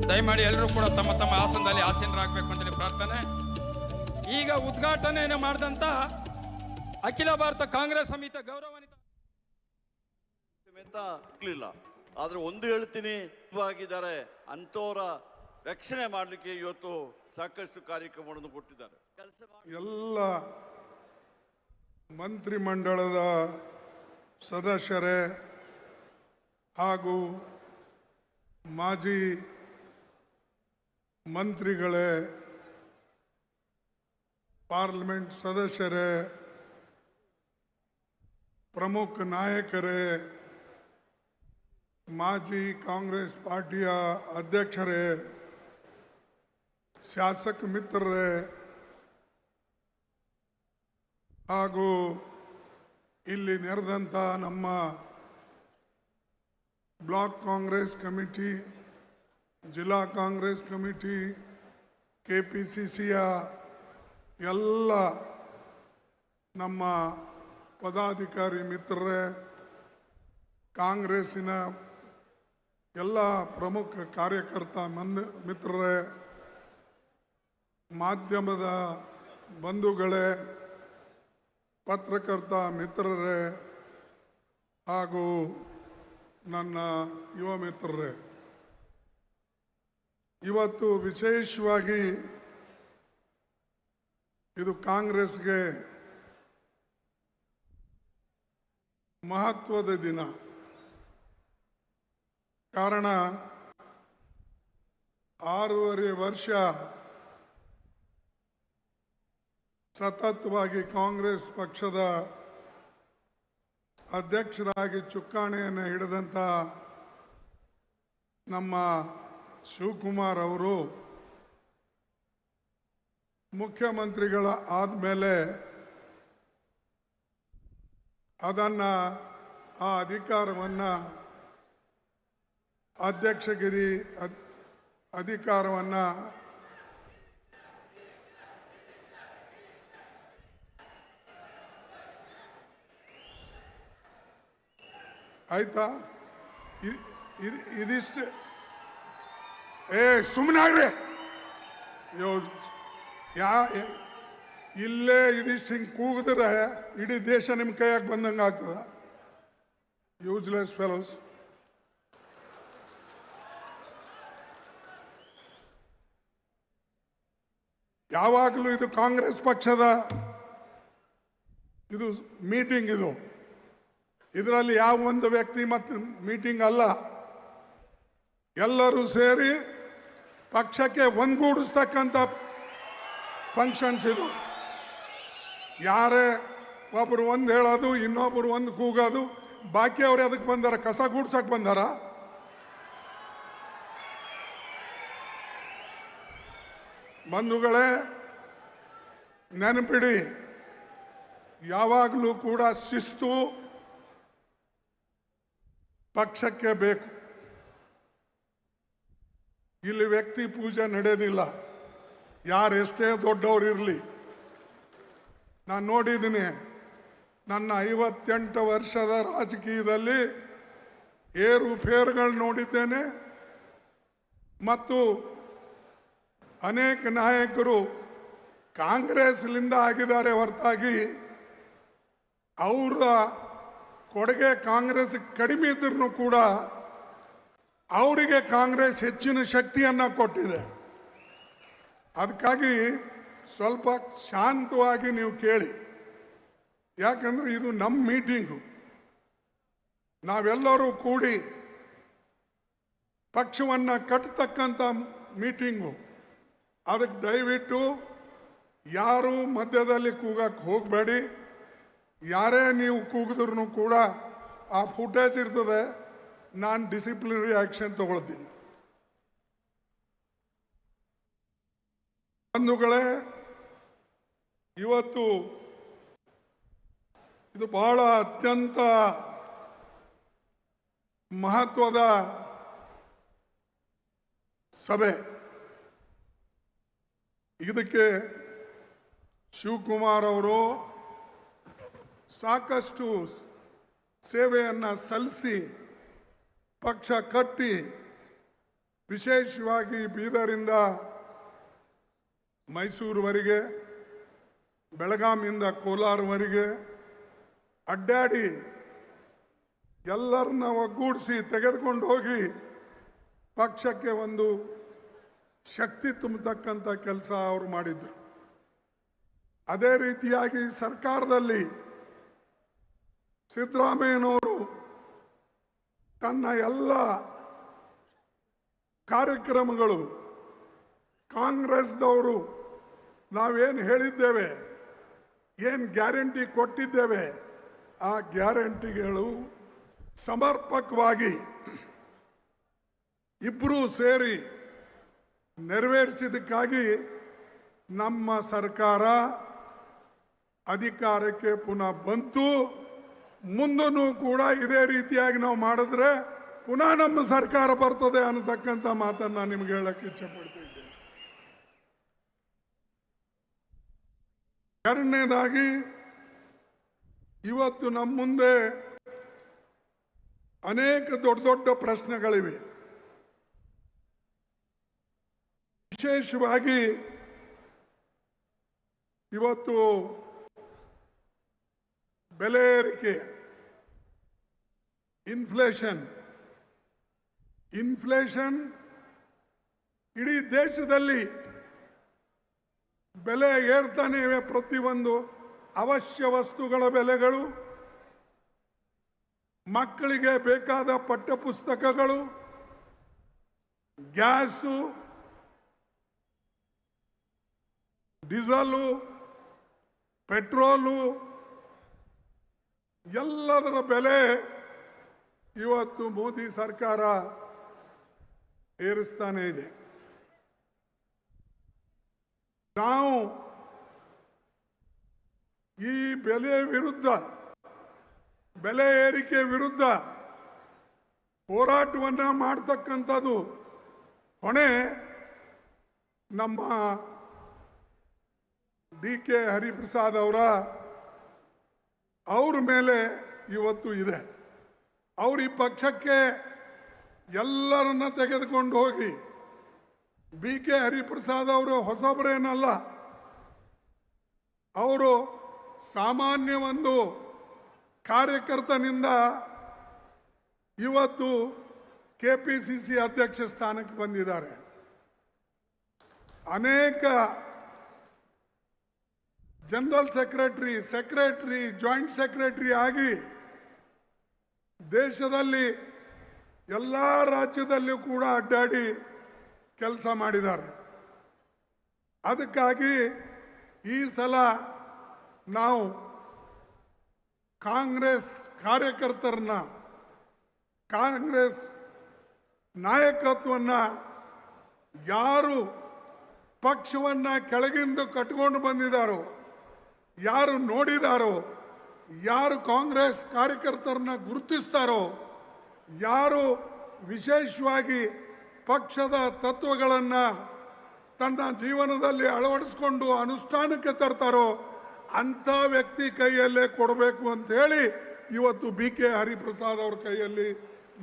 ದಯಮಾಡಿ ಎಲ್ಲರೂ ಕೂಡ ತಮ್ಮ ತಮ್ಮ ಆಸನದಲ್ಲಿ ಆಸೀನರಾಗಬೇಕು ಅಂತೇಳಿ ಪ್ರಾರ್ಥನೆ. ಈಗ ಉದ್ಘಾಟನೆಯನ್ನು ಮಾಡಿದಂತ ಅಖಿಲ ಭಾರತ ಕಾಂಗ್ರೆಸ್ ಸಮಿತಿ ಗೌರವಾನ್ವಿತ ಸಮೇತ ಇರಲಿಲ್ಲ. ಆದರೆ ಒಂದು ಹೇಳ್ತೀನಿ, ಆಗಿದ್ದಾರೆ ಅಂಥವರ ರಕ್ಷಣೆ ಮಾಡಲಿಕ್ಕೆ ಇವತ್ತು ಸಾಕಷ್ಟು ಕಾರ್ಯಕ್ರಮಗಳನ್ನು ಕೊಟ್ಟಿದ್ದಾರೆ. ಎಲ್ಲ ಮಂತ್ರಿಮಂಡಲದ ಸದಸ್ಯರೇ ಹಾಗೂ ಮಾಜಿ ಮಂತ್ರಿಗಳೇ, ಪಾರ್ಲಿಮೆಂಟ್ ಸದಸ್ಯರೇ, ಪ್ರಮುಖ ನಾಯಕರೇ, ಮಾಜಿ ಕಾಂಗ್ರೆಸ್ ಪಾರ್ಟಿಯ ಅಧ್ಯಕ್ಷರೇ, ಶಾಸಕ ಮಿತ್ರರೇ, ಹಾಗೂ ಇಲ್ಲಿ ನೆರೆದಂಥ ನಮ್ಮ ಬ್ಲಾಕ್ ಕಾಂಗ್ರೆಸ್ ಕಮಿಟಿ, ಜಿಲ್ಲಾ ಕಾಂಗ್ರೆಸ್ ಕಮಿಟಿ, KPCCಯ ಎಲ್ಲ ನಮ್ಮ ಪದಾಧಿಕಾರಿ ಮಿತ್ರರೇ, ಕಾಂಗ್ರೆಸ್ಸಿನ ಎಲ್ಲ ಪ್ರಮುಖ ಕಾರ್ಯಕರ್ತ ಮಿತ್ರರೇ, ಮಾಧ್ಯಮದ ಬಂಧುಗಳೇ, ಪತ್ರಕರ್ತ ಮಿತ್ರರೇ ಹಾಗೂ ನನ್ನ ಯುವ ಮಿತ್ರರೇ, ಇವತ್ತು ವಿಶೇಷವಾಗಿ ಇದು ಕಾಂಗ್ರೆಸ್ಗೆ ಮಹತ್ವದ ದಿನ. ಕಾರಣ 6.5 ವರ್ಷ ಸತತವಾಗಿ ಕಾಂಗ್ರೆಸ್ ಪಕ್ಷದ ಅಧ್ಯಕ್ಷರಾಗಿ ಚುಕ್ಕಾಣಿಯನ್ನು ಹಿಡಿದಂಥ ನಮ್ಮ ಶಿವಕುಮಾರ್ ಅವರು ಮುಖ್ಯಮಂತ್ರಿಗಳ ಆದಮೇಲೆ ಅದನ್ನು ಆ ಅಧಿಕಾರವನ್ನು ಅಧ್ಯಕ್ಷಗಿರಿ ಅಧಿಕಾರವನ್ನು ಆಯ್ತಾ, ಇದಿಷ್ಟು ಸುಮ್ಮನೆ ಆಗ್ರಿ. ಇಲ್ಲೇ ಇದಿಷ್ಟು ಹಿಂಗೆ ಕೂಗಿದ್ರೆ ಇಡೀ ದೇಶ ನಿಮ್ಮ ಕೈಯಾಗ ಬಂದಂಗೆ ಆಗ್ತದ. Useless fellows. ಯಾವಾಗಲೂ ಇದು ಕಾಂಗ್ರೆಸ್ ಪಕ್ಷದ ಇದು ಮೀಟಿಂಗ್. ಇದರಲ್ಲಿ ಯಾವ ಒಂದು ವ್ಯಕ್ತಿ ಮತ್ತು ಮೀಟಿಂಗ್ ಅಲ್ಲ. ಎಲ್ಲರೂ ಸೇರಿ ಪಕ್ಷಕ್ಕೆ ಒಂದುಗೂಡಿಸ್ತಕ್ಕಂಥ ಫಂಕ್ಷನ್ಸ್ ಇದು. ಯಾರೇ ಒಬ್ಬರು ಒಂದು ಹೇಳೋದು, ಇನ್ನೊಬ್ಬರು ಒಂದು ಕೂಗೋದು, ಬಾಕಿ ಅವ್ರು ಅದಕ್ಕೆ ಬಂದಾರ? ಕಸ ಗೂಡ್ಸಕ್ಕೆ ಬಂದಾರ? ಬಂಧುಗಳೇ, ನೆನಪಿಡಿ, ಯಾವಾಗಲೂ ಕೂಡ ಶಿಸ್ತು ಪಕ್ಷಕ್ಕೆ ಬೇಕು. ಇಲ್ಲಿ ವ್ಯಕ್ತಿ ಪೂಜೆ ನಡೆಯೋದಿಲ್ಲ. ಯಾರೆಷ್ಟೇ ದೊಡ್ಡವರು ಇರಲಿ. ನಾನು ನೋಡಿದ್ದೀನಿ, ನನ್ನ 58 ವರ್ಷದ ರಾಜಕೀಯದಲ್ಲಿ ಏರುಪೇರುಗಳು ನೋಡಿದ್ದೇನೆ. ಮತ್ತು ಅನೇಕ ನಾಯಕರು ಕಾಂಗ್ರೆಸ್ಲಿಂದ ಆಗಿದ್ದಾರೆ ಹೊರತಾಗಿ ಅವರ ಕೊಡುಗೆ ಕಾಂಗ್ರೆಸ್ ಕಡಿಮೆ ಇದ್ರೂ ಕೂಡ ಅವರಿಗೆ ಕಾಂಗ್ರೆಸ್ ಹೆಚ್ಚಿನ ಶಕ್ತಿಯನ್ನು ಕೊಟ್ಟಿದೆ. ಅದಕ್ಕಾಗಿ ಸ್ವಲ್ಪ ಶಾಂತವಾಗಿ ನೀವು ಕೇಳಿ. ಯಾಕಂದರೆ ಇದು ನಮ್ಮ ಮೀಟಿಂಗು. ನಾವೆಲ್ಲರೂ ಕೂಡಿ ಪಕ್ಷವನ್ನು ಕಟ್ಟತಕ್ಕಂಥ ಮೀಟಿಂಗು. ಅದಕ್ಕೆ ದಯವಿಟ್ಟು ಯಾರು ಮಧ್ಯದಲ್ಲಿ ಕೂಗಕ್ಕೆ ಹೋಗಬೇಡಿ. ಯಾರೇ ನೀವು ಕೂಗಿದ್ರೂ ಕೂಡ ಆ ಫುಟೇಜ್ ಇರ್ತದೆ, ನಾನು ಡಿಸಿಪ್ಲಿನರಿ ಆ್ಯಕ್ಷನ್ ತಗೊಳ್ತೀನಿ. ಬಂಧುಗಳೇ, ಇವತ್ತು ಇದು ಬಹಳ ಅತ್ಯಂತ ಮಹತ್ವದ ಸಭೆ. ಇದಕ್ಕೆ ಶಿವಕುಮಾರ್ ಅವರು ಸಾಕಷ್ಟು ಸೇವೆಯನ್ನು ಸಲ್ಲಿಸಿ ಪಕ್ಷ ಕಟ್ಟಿ, ವಿಶೇಷವಾಗಿ ಬೀದರಿಂದ ಮೈಸೂರುವರೆಗೆ, ಬೆಳಗಾವಿಯಿಂದ ಕೋಲಾರವರೆಗೆ ಅಡ್ಡಾಡಿ ಎಲ್ಲರನ್ನ ಒಗ್ಗೂಡಿಸಿ ತೆಗೆದುಕೊಂಡು ಹೋಗಿ ಪಕ್ಷಕ್ಕೆ ಒಂದು ಶಕ್ತಿ ತುಂಬತಕ್ಕಂಥ ಕೆಲಸ ಅವರು ಮಾಡಿದ್ರು. ಅದೇ ರೀತಿಯಾಗಿ ಸರ್ಕಾರದಲ್ಲಿ ಸಿದ್ದರಾಮಯ್ಯನವರು ತನ್ನ ಎಲ್ಲ ಕಾರ್ಯಕ್ರಮಗಳು ಕಾಂಗ್ರೆಸ್ದವರು ನಾವೇನು ಹೇಳಿದ್ದೇವೆ, ಏನು ಗ್ಯಾರಂಟಿ ಕೊಟ್ಟಿದ್ದೇವೆ, ಆ ಗ್ಯಾರಂಟಿಗಳು ಸಮರ್ಪಕವಾಗಿ ಇಬ್ಬರೂ ಸೇರಿ ನೆರವೇರಿಸಿದ್ದಕ್ಕಾಗಿ ನಮ್ಮ ಸರ್ಕಾರ ಅಧಿಕಾರಕ್ಕೆ ಪುನಃ ಬಂತು. ಮುಂದೂ ಕೂಡ ಇದೇ ರೀತಿಯಾಗಿ ನಾವು ಮಾಡಿದ್ರೆ ಪುನಃ ನಮ್ಮ ಸರ್ಕಾರ ಬರ್ತದೆ ಅನ್ನತಕ್ಕಂಥ ಮಾತನ್ನು ನಾನು ನಿಮ್ಗೆ ಹೇಳಕ್ಕೆ ಇಚ್ಛೆ ಪಡ್ತಿದ್ದೇನೆ. ಎರಡನೇದಾಗಿ ಇವತ್ತು ನಮ್ಮ ಮುಂದೆ ಅನೇಕ ದೊಡ್ಡ ದೊಡ್ಡ ಪ್ರಶ್ನೆಗಳಿವೆ. ವಿಶೇಷವಾಗಿ ಇವತ್ತು ಬೆಲೆ ಏರಿಕೆ, ಇನ್ಫ್ಲೇಷನ್ ಇಡೀ ದೇಶದಲ್ಲಿ ಬೆಲೆ ಏರ್ತಾನೆ ಇವೆ. ಪ್ರತಿಯೊಂದು ಅವಶ್ಯ ವಸ್ತುಗಳ ಬೆಲೆಗಳು, ಮಕ್ಕಳಿಗೆ ಬೇಕಾದ ಪಠ್ಯಪುಸ್ತಕಗಳು, ಗ್ಯಾಸು, ಡೀಸೆಲು, ಪೆಟ್ರೋಲು ಎಲ್ಲದರ ಬೆಲೆ ಇವತ್ತು ಮೋದಿ ಸರ್ಕಾರ ಏರಿಸ್ತಾನೆ ಇದೆ. ನಾವು ಈ ಬೆಲೆ ಏರಿಕೆ ವಿರುದ್ಧ ಹೋರಾಟವನ್ನು ಮಾಡ್ತಕ್ಕಂಥದ್ದು ಹೊಣೆ ನಮ್ಮ DK ಹರಿಪ್ರಸಾದ್ ಅವ್ರ ಮೇಲೆ ಇವತ್ತು ಇದೆ. ಅವರು ಈ ಪಕ್ಷಕ್ಕೆ ಎಲ್ಲರನ್ನ ತೆಗೆದುಕೊಂಡು ಹೋಗಿ, BK ಹರಿಪ್ರಸಾದ್ ಅವರು ಹೊಸಬರೇನಲ್ಲ, ಅವರು ಸಾಮಾನ್ಯ ಒಂದು ಕಾರ್ಯಕರ್ತನಿಂದ ಇವತ್ತು KPCC ಅಧ್ಯಕ್ಷ ಸ್ಥಾನಕ್ಕೆ ಬಂದಿದ್ದಾರೆ. ಅನೇಕ ಜನರಲ್ ಸೆಕ್ರೆಟರಿ, ಜಾಯಿಂಟ್ ಸೆಕ್ರೆಟರಿ ಆಗಿ ದೇಶದಲ್ಲಿ ಎಲ್ಲ ರಾಜ್ಯದಲ್ಲೂ ಕೂಡ ಅಡ್ಡಾಡಿ ಕೆಲಸ ಮಾಡಿದ್ದಾರೆ. ಅದಕ್ಕಾಗಿ ಈ ಸಲ ನಾವು ಕಾಂಗ್ರೆಸ್ ಕಾರ್ಯಕರ್ತರನ್ನ, ಕಾಂಗ್ರೆಸ್ ನಾಯಕತ್ವವನ್ನು ಯಾರು ಪಕ್ಷವನ್ನು ಕೆಳಗಿಂದ ಕಟ್ಕೊಂಡು ಬಂದಿದ್ದಾರೋ, ಯಾರು ನೋಡಿದಾರೋ, ಯಾರು ಕಾಂಗ್ರೆಸ್ ಕಾರ್ಯಕರ್ತರನ್ನ ಗುರುತಿಸ್ತಾರೋ, ಯಾರು ವಿಶೇಷವಾಗಿ ಪಕ್ಷದ ತತ್ವಗಳನ್ನು ತನ್ನ ಜೀವನದಲ್ಲಿ ಅಳವಡಿಸ್ಕೊಂಡು ಅನುಷ್ಠಾನಕ್ಕೆ ತರ್ತಾರೋ ಅಂಥ ವ್ಯಕ್ತಿ ಕೈಯಲ್ಲೇ ಕೊಡಬೇಕು ಅಂತ ಹೇಳಿ ಇವತ್ತು BK ಹರಿಪ್ರಸಾದ್ ಅವ್ರ ಕೈಯಲ್ಲಿ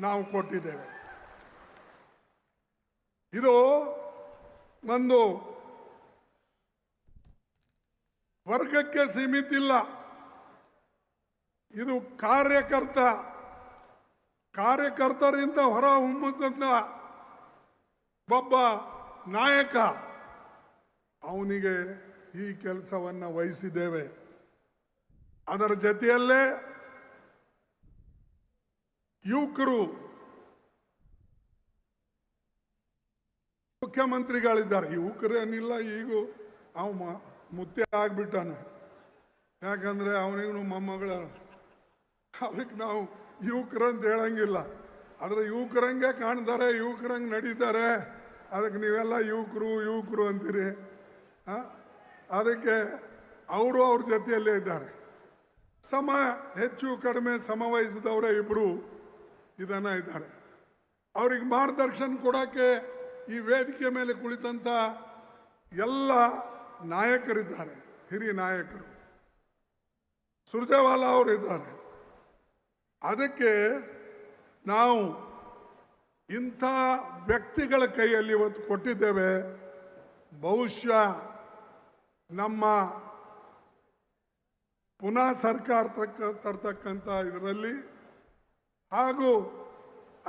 ನಾವು ಕೊಟ್ಟಿದ್ದೇವೆ. ಇದು ಒಂದು ವರ್ಗಕ್ಕೆ ಸೀಮಿತ ಇಲ್ಲ, ಇದು ಕಾರ್ಯಕರ್ತರಿಂದ ಹೊರ ಹೊಮ್ಮುತ್ತ ಒಬ್ಬ ನಾಯಕ, ಅವನಿಗೆ ಈ ಕೆಲಸವನ್ನು ವಹಿಸಿದ್ದೇವೆ. ಅದರ ಜೊತೆಯಲ್ಲೇ ಯುವಕರು ಮುಖ್ಯಮಂತ್ರಿಗಳಿದ್ದಾರೆ. ಯುವಕರೇನಿಲ್ಲ, ಈಗ ಅವ ಮುತ್ತೆ ಆಗ್ಬಿಟ್ಟಾನ, ಯಾಕಂದ್ರೆ ಅವನಿಗೂ ಮೊಮ್ಮಗಳ, ಅದಕ್ಕೆ ನಾವು ಯುವಕರಂತ ಹೇಳಂಗಿಲ್ಲ. ಆದರೆ ಯುವಕರಂಗೆ ಕಾಣ್ತಾರೆ, ಯುವಕರಂಗೆ ನಡೀತಾರೆ, ಅದಕ್ಕೆ ನೀವೆಲ್ಲ ಯುವಕರು ಅಂತೀರಿ. ಅದಕ್ಕೆ ಅವರು ಅವ್ರ ಜೊತೆಯಲ್ಲೇ ಇದ್ದಾರೆ. ಹೆಚ್ಚು ಕಡಿಮೆ ಸಮವಹಿಸಿದವರೇ ಇಬ್ಬರು ಇದನ್ನು ಇದ್ದಾರೆ. ಅವ್ರಿಗೆ ಮಾರ್ಗದರ್ಶನ ಕೊಡೋಕ್ಕೆ ಈ ವೇದಿಕೆ ಮೇಲೆ ಕುಳಿತಂಥ ಎಲ್ಲ ನಾಯಕರಿದ್ದಾರೆ, ಹಿರಿಯ ನಾಯಕರು. ಸುರ್ಜೇವಾಲಾ ಅವರು ಇದ್ದಾರೆ. ಅದಕ್ಕೆ ನಾವು ಇಂಥ ವ್ಯಕ್ತಿಗಳ ಕೈಯಲ್ಲಿ ಇವತ್ತು ಕೊಟ್ಟಿದ್ದೇವೆ. ಬಹುಶಃ ನಮ್ಮ ಪುನಃ ಸರ್ಕಾರ ತರ್ತಕ್ಕಂಥ ಇದರಲ್ಲಿ ಹಾಗೂ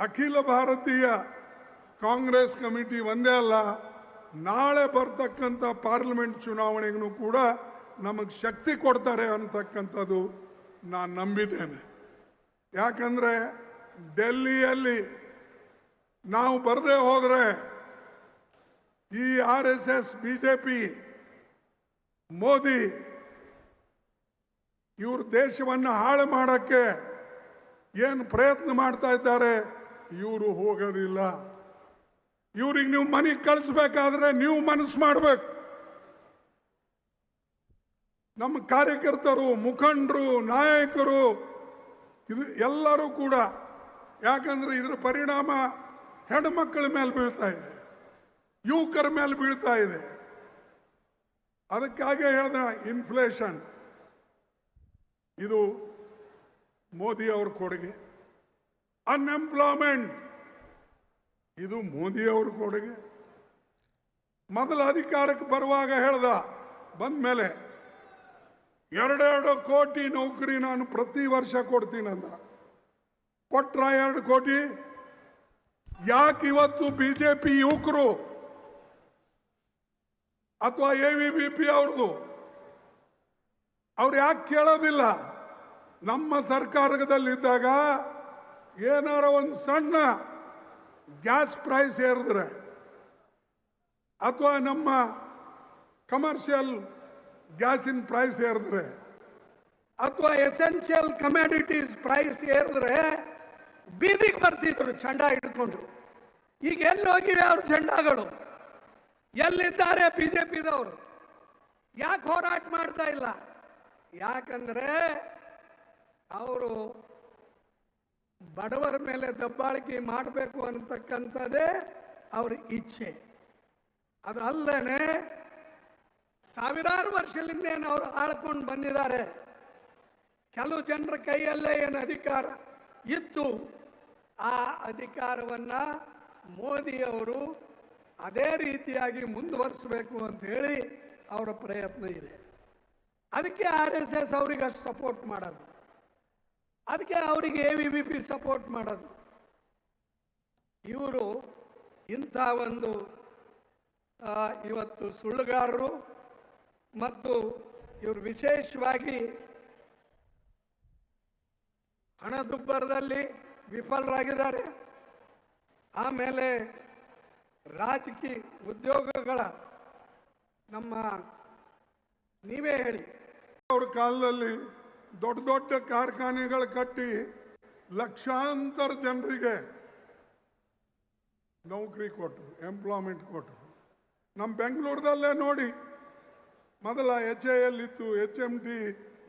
ಅಖಿಲ ಭಾರತೀಯ ಕಾಂಗ್ರೆಸ್ ಕಮಿಟಿ ಒಂದೇ ಅಲ್ಲ, ನಾಳೆ ಬರ್ತಕ್ಕಂಥ ಪಾರ್ಲಿಮೆಂಟ್ ಚುನಾವಣೆಗೂ ಕೂಡ ನಮಗೆ ಶಕ್ತಿ ಕೊಡ್ತಾರೆ ಅಂತಕ್ಕಂಥದ್ದು ನಾನು ನಂಬಿದ್ದೇನೆ. ಯಾಕಂದರೆ ಡೆಲ್ಲಿಯಲ್ಲಿ ನಾವು ಬರದೇ ಹೋದರೆ ಈ RSS, BJP, ಮೋದಿ ಇವರು ದೇಶವನ್ನು ಹಾಳು ಮಾಡೋಕ್ಕೆ ಏನು ಪ್ರಯತ್ನ ಮಾಡ್ತಾ ಇದ್ದಾರೆ, ಇವರು ಹೋಗೋದಿಲ್ಲ. ಇವ್ರಿಗೆ ನೀವು ಮನೆಗೆ ಕಳಿಸ್ಬೇಕಾದ್ರೆ ನೀವು ಮನಸ್ಸು ಮಾಡಬೇಕು. ನಮ್ಮ ಕಾರ್ಯಕರ್ತರು, ಮುಖಂಡರು, ನಾಯಕರು, ಇದು ಎಲ್ಲರೂ ಕೂಡ, ಯಾಕಂದ್ರೆ ಇದರ ಪರಿಣಾಮ ಹೆಣ್ಮಕ್ಕಳ ಮೇಲೆ ಬೀಳ್ತಾ ಇದೆ, ಯುವಕರ ಮೇಲೆ ಬೀಳ್ತಾ ಇದೆ. ಅದಕ್ಕಾಗಿ ಹೇಳಿದ ಇನ್ಫ್ಲೇಷನ್ ಇದು ಮೋದಿ ಅವ್ರ ಕೊಡುಗೆ. ಅನ್ಎಂಪ್ಲಾಯ್ಮೆಂಟ್ ಇದು ಮೋದಿ ಅವ್ರ ಕೊಡುಗೆ. ಮೊದಲ ಅಧಿಕಾರಕ್ಕೆ ಬರುವಾಗ ಹೇಳ್ದ, ಬಂದ ಮೇಲೆ 2 ಕೋಟಿ ನೌಕರಿ ನಾನು ಪ್ರತಿ ವರ್ಷ ಕೊಡ್ತೀನಿ ಅಂದ. ಕೊಟ್ರ 2 ಕೋಟಿ? ಯಾಕೆ ಇವತ್ತು ಬಿಜೆಪಿ ಯುವಕರು ಅಥವಾ AVP ಅವ್ರದ್ದು ಅವ್ರು ಯಾಕೆ ಕೇಳೋದಿಲ್ಲ? ನಮ್ಮ ಸರ್ಕಾರದಲ್ಲಿದ್ದಾಗ ಏನಾರ ಒಂದು ಸಣ್ಣ ಗ್ಯಾಸ್ ಪ್ರೈಸ್ ಏರಿದ್ರೆ ಅಥವಾ ನಮ್ಮ ಕಮರ್ಷಿಯಲ್ ಗ್ಯಾಸಿನ ಪ್ರೈಸ್ ಏರಿದ್ರೆ ಅಥವಾ ಎಸೆನ್ಷಿಯಲ್ ಕಮ್ಯಾಡಿಟೀಸ್ ಪ್ರೈಸ್ ಏರಿದ್ರೆ ಬೀದಿಗೆ ಬರ್ತಿದ್ರು ಚಂಡ ಹಿಡ್ಕೊಂಡು. ಈಗ ಎಲ್ಲಿ ಹೋಗಿವೆ ಅವ್ರ ಚಂಡಗಳು? ಎಲ್ಲಿದ್ದಾರೆ ಬಿಜೆಪಿದವರು? ಯಾಕೆ ಹೋರಾಟ ಮಾಡ್ತಾ ಇಲ್ಲ? ಯಾಕಂದ್ರೆ ಅವರು ಬಡವರ ಮೇಲೆ ದಬ್ಬಾಳಿಕೆ ಮಾಡಬೇಕು ಅನ್ನತಕ್ಕಂಥದ್ದೇ ಅವ್ರ ಇಚ್ಛೆ. ಅದಲ್ಲದೆ ಸಾವಿರಾರು ವರ್ಷದಿಂದ ಏನು ಅವರು ಆಳ್ಕೊಂಡು ಬಂದಿದ್ದಾರೆ. ಕೆಲವು ಜನರ ಕೈಯಲ್ಲೇ ಏನು ಅಧಿಕಾರ ಇತ್ತು, ಆ ಅಧಿಕಾರವನ್ನು ಮೋದಿಯವರು ಅದೇ ರೀತಿಯಾಗಿ ಮುಂದುವರಿಸಬೇಕು ಅಂತ ಹೇಳಿ ಅವರ ಪ್ರಯತ್ನ ಇದೆ. ಅದಕ್ಕೆ RSS ಅವರಿಗೆ ಅಷ್ಟು ಸಪೋರ್ಟ್ ಮಾಡೋದು, ಅದಕ್ಕೆ ಅವರಿಗೆ AVP ಸಪೋರ್ಟ್ ಮಾಡೋದು. ಇವರು ಇಂಥ ಒಂದು ಇವತ್ತು ಸುಳ್ಳುಗಾರರು ಮತ್ತು ಇವರು ವಿಶೇಷವಾಗಿ ಹಣದುಬ್ಬರದಲ್ಲಿ ವಿಫಲರಾಗಿದ್ದಾರೆ. ಆಮೇಲೆ ರಾಜಕೀಯ ಉದ್ಯೋಗಗಳ ನಮ್ಮ ನೀವೇ ಹೇಳಿ, ಅವ್ರ ಕಾಲದಲ್ಲಿ ದೊಡ್ಡ ದೊಡ್ಡ ಕಾರ್ಖಾನೆಗಳು ಕಟ್ಟಿ ಲಕ್ಷಾಂತರ ಜನರಿಗೆ ನೌಕರಿ ಕೊಟ್ಟರು, ಎಂಪ್ಲಾಯ್ಮೆಂಟ್ ಕೊಟ್ಟರು. ನಮ್ಮ ಬೆಂಗಳೂರದಲ್ಲೇ ನೋಡಿ, ಮೊದಲ HAL ಇತ್ತು, HMT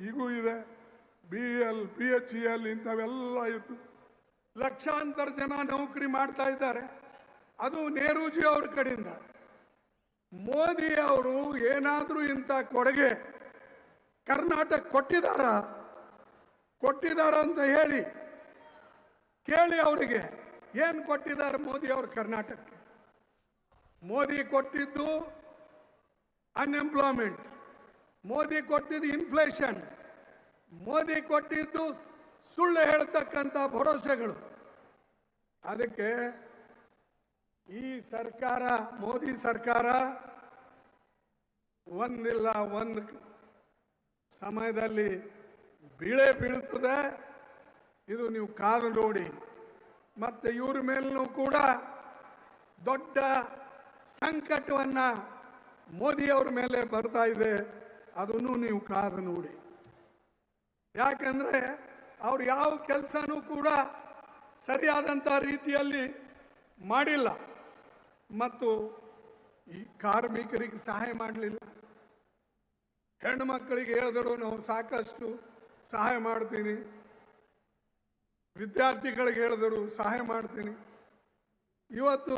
ಈಗೂ ಇದೆ, BEL, BHEL ಇಂಥವೆಲ್ಲ ಇತ್ತು. ಲಕ್ಷಾಂತರ ಜನ ನೌಕರಿ ಮಾಡ್ತಾ ಇದ್ದಾರೆ. ಅದು ನೆಹರೂಜಿ ಅವ್ರ ಕಡೆಯಿಂದ. ಮೋದಿ ಅವರು ಏನಾದರೂ ಇಂಥ ಕೊಡುಗೆ ಕರ್ನಾಟಕ ಕೊಟ್ಟಿದಾರ ಅಂತ ಹೇಳಿ ಕೇಳಿ ಅವರಿಗೆ. ಏನು ಕೊಟ್ಟಿದ್ದಾರೆ ಮೋದಿ ಅವರು ಕರ್ನಾಟಕಕ್ಕೆ? ಮೋದಿ ಕೊಟ್ಟಿದ್ದು ಅನ್ಎಂಪ್ಲಾಯ್ಮೆಂಟ್, ಮೋದಿ ಕೊಟ್ಟಿದ್ದು ಇನ್ಫ್ಲೇಷನ್, ಮೋದಿ ಕೊಟ್ಟಿದ್ದು ಸುಳ್ಳು ಹೇಳ್ತಕ್ಕಂಥ ಭರವಸೆಗಳು. ಅದಕ್ಕೆ ಈ ಸರ್ಕಾರ, ಮೋದಿ ಸರ್ಕಾರ ಒಂದಿಲ್ಲ ಒಂದು ಸಮಯದಲ್ಲಿ ಬೀಳ್ತದೆ. ಇದು ನೀವು ಕಾದು ನೋಡಿ. ಮತ್ತು ಇವ್ರ ಮೇಲೂ ಕೂಡ ದೊಡ್ಡ ಸಂಕಟವನ್ನು ಮೋದಿಯವ್ರ ಮೇಲೆ ಬರ್ತಾ ಇದೆ. ಅದನ್ನು ನೀವು ಕಾದು ನೋಡಿ. ಯಾಕಂದರೆ ಅವ್ರು ಯಾವ ಕೆಲಸನೂ ಕೂಡ ಸರಿಯಾದಂಥ ರೀತಿಯಲ್ಲಿ ಮಾಡಿಲ್ಲ. ಮತ್ತು ಈ ಕಾರ್ಮಿಕರಿಗೆ ಸಹಾಯ ಮಾಡಲಿಲ್ಲ. ಹೆಣ್ಣು ಮಕ್ಕಳಿಗೆ ಹೇಳಿದ್ರು ನಾವು ಸಾಕಷ್ಟು ಸಹಾಯ ಮಾಡ್ತೀನಿ, ವಿದ್ಯಾರ್ಥಿಗಳಿಗೆ ಹೇಳಿದರು ಸಹಾಯ ಮಾಡ್ತೀನಿ. ಇವತ್ತು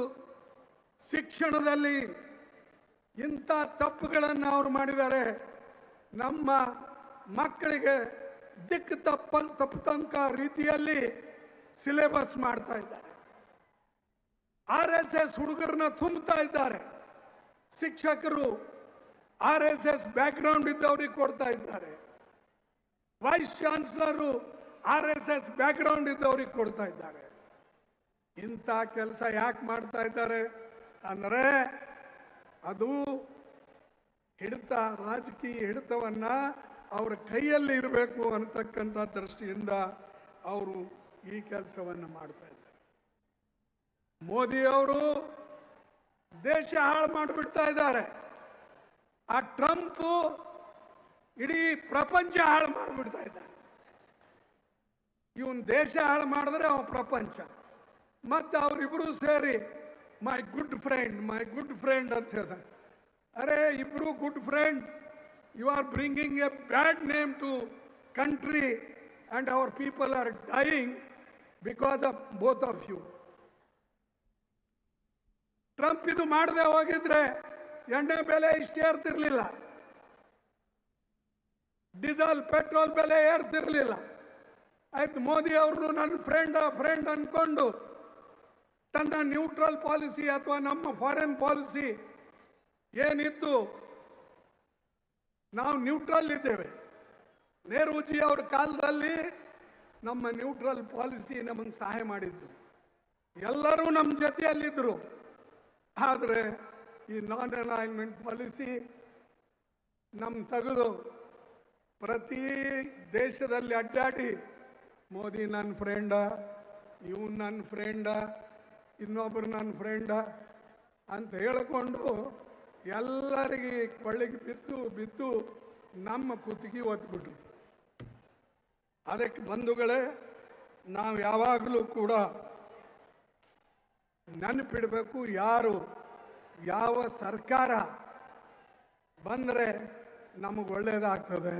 ಶಿಕ್ಷಣದಲ್ಲಿ ಇಂಥ ತಪ್ಪುಗಳನ್ನು ಅವ್ರು ಮಾಡಿದ್ದಾರೆ. ನಮ್ಮ ಮಕ್ಕಳಿಗೆ ದಿಕ್ಕು ತಪ್ಪತಂಕ ರೀತಿಯಲ್ಲಿ ಸಿಲೆಬಸ್ ಮಾಡ್ತಾ ಇದ್ದಾರೆ. RSS ಹುಡುಗರನ್ನ ತುಂಬುತ್ತಾ ಇದ್ದಾರೆ. ಶಿಕ್ಷಕರು RSS ಬ್ಯಾಕ್ಗ್ರೌಂಡ್ ಇದ್ದವ್ರಿಗೆ ಕೊಡ್ತಾ ಇದ್ದಾರೆ. ವೈಸ್ ಚಾನ್ಸಲರು RSS ಬ್ಯಾಕ್ಗ್ರೌಂಡ್ ಇದ್ದವ್ರಿಗೆ ಕೊಡ್ತಾ ಇದ್ದಾರೆ. ಇಂಥ ಕೆಲಸ ಯಾಕೆ ಮಾಡ್ತಾ ಇದ್ದಾರೆ ಅಂದರೆ ಅದು ಹಿಡಿತ, ರಾಜಕೀಯ ಹಿಡಿತವನ್ನು ಅವರ ಕೈಯಲ್ಲಿ ಇರಬೇಕು ಅನ್ನತಕ್ಕಂಥ ದೃಷ್ಟಿಯಿಂದ ಅವರು ಈ ಕೆಲಸವನ್ನು ಮಾಡ್ತಾ ಇದ್ದಾರೆ. ಮೋದಿಯವರು ದೇಶ ಹಾಳು ಮಾಡಿಬಿಡ್ತಾ ಇದ್ದಾರೆ. ಆ ಟ್ರಂಪ್ ಇಡೀ ಪ್ರಪಂಚ ಹಾಳು ಮಾಡಿಬಿಡ್ತಾ ಇದ್ದಾನೆ. ಇವನ್ ದೇಶ ಹಾಳು ಮಾಡಿದ್ರೆ ಅವ ಪ್ರಪಂಚ. ಮತ್ತು ಅವರಿಬ್ಬರು ಸೇರಿ ಮೈ ಗುಡ್ ಫ್ರೆಂಡ್ ಅಂತ ಹೇಳ್ತಾರೆ. ಅರೆ ಇಬ್ಬರು good friend You are bringing a bad name to country and our people are dying because of both of you. Trump ಇದು ಮಾಡದೆ ಹೋಗಿದ್ರೆ ಎಣ್ಣೆ ಬೆಲೆ ಇಷ್ಟು ಏರ್ತಿರ್ಲಿಲ್ಲ, ಡೀಸೆಲ್ ಪೆಟ್ರೋಲ್ ಬೆಲೆ ಏರ್ತಿರ್ಲಿಲ್ಲ. ಆಯ್ತು, ಮೋದಿ ಅವ್ರನ್ನು ನನ್ನ ಫ್ರೆಂಡ್ ಅನ್ಕೊಂಡು ತನ್ನ ನ್ಯೂಟ್ರಲ್ ಪಾಲಿಸಿ ಅಥವಾ ನಮ್ಮ ಫಾರಿನ್ ಪಾಲಿಸಿ ಏನಿತ್ತು, ನಾವು ನ್ಯೂಟ್ರಲ್ ಇದ್ದೇವೆ. ನೆಹರೂಜಿ ಅವ್ರ ಕಾಲದಲ್ಲಿ ನಮ್ಮ ನ್ಯೂಟ್ರಲ್ ಪಾಲಿಸಿ ನಮಗೆ ಸಹಾಯ ಮಾಡಿದ್ದು, ಎಲ್ಲರೂ ನಮ್ಮ ಜೊತೆಯಲ್ಲಿದ್ದರು. ಆದರೆ ಈ ನಾನ್ ಅಲೈನ್ಮೆಂಟ್ ಪಾಲಿಸಿ ನಮ್ಮ ತೆಗೆದು ಪ್ರತಿ ದೇಶದಲ್ಲಿ ಅಡ್ಡಾಡಿ ಮೋದಿ ನನ್ನ ಫ್ರೆಂಡ, ಇವನು ನನ್ನ ಫ್ರೆಂಡ, ಇನ್ನೊಬ್ಬರು ನನ್ನ ಫ್ರೆಂಡ ಅಂತ ಹೇಳಿಕೊಂಡು ಎಲ್ಲರಿಗೆ ಕೊಳ್ಳಿಗೆ ಬಿದ್ದು ನಮ್ಮ ಕುತ್ತಿಗೆ ಒತ್ಬಿಟ್ರು. ಅದಕ್ಕೆ ಬಂಧುಗಳೇ, ನಾವು ಯಾವಾಗಲೂ ಕೂಡ ನೆನಪಿಡಬೇಕು, ಯಾವ ಸರ್ಕಾರ ಬಂದರೆ ನಮಗೆ ಒಳ್ಳೆಯದಾಗ್ತದೆ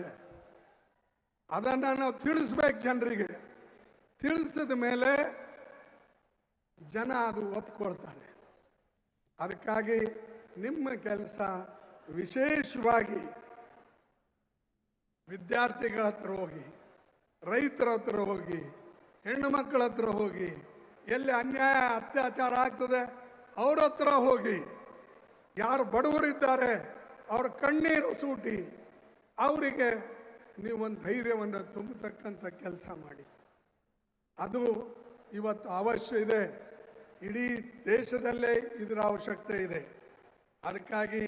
ಅದನ್ನು ನಾವು ತಿಳಿಸ್ಬೇಕು ಜನರಿಗೆ. ತಿಳಿಸಿದ ಮೇಲೆ ಜನ ಅದು ಒಪ್ಕೊಳ್ತಾರೆ. ಅದಕ್ಕಾಗಿ ನಿಮ್ಮ ಕೆಲಸ ವಿಶೇಷವಾಗಿ ವಿದ್ಯಾರ್ಥಿಗಳ ಹತ್ರ ಹೋಗಿ, ರೈತರ ಹತ್ರ ಹೋಗಿ, ಹೆಣ್ಣು ಮಕ್ಕಳ ಹತ್ರ ಹೋಗಿ, ಎಲ್ಲಿ ಅನ್ಯಾಯ ಅತ್ಯಾಚಾರ ಆಗ್ತದೆ ಅವ್ರ ಹತ್ರ ಹೋಗಿ, ಯಾರು ಬಡವರಿದ್ದಾರೆ ಅವ್ರ ಕಣ್ಣೀರು ಸೂಟಿ ಅವರಿಗೆ ನೀವೊಂದು ಧೈರ್ಯವನ್ನು ತುಂಬತಕ್ಕಂಥ ಕೆಲಸ ಮಾಡಿ. ಅದು ಇವತ್ತು ಅವಶ್ಯ ಇದೆ. ಇಡೀ ದೇಶದಲ್ಲೇ ಇದರ ಅವಶ್ಯಕತೆ ಇದೆ. ಅದಕ್ಕಾಗಿ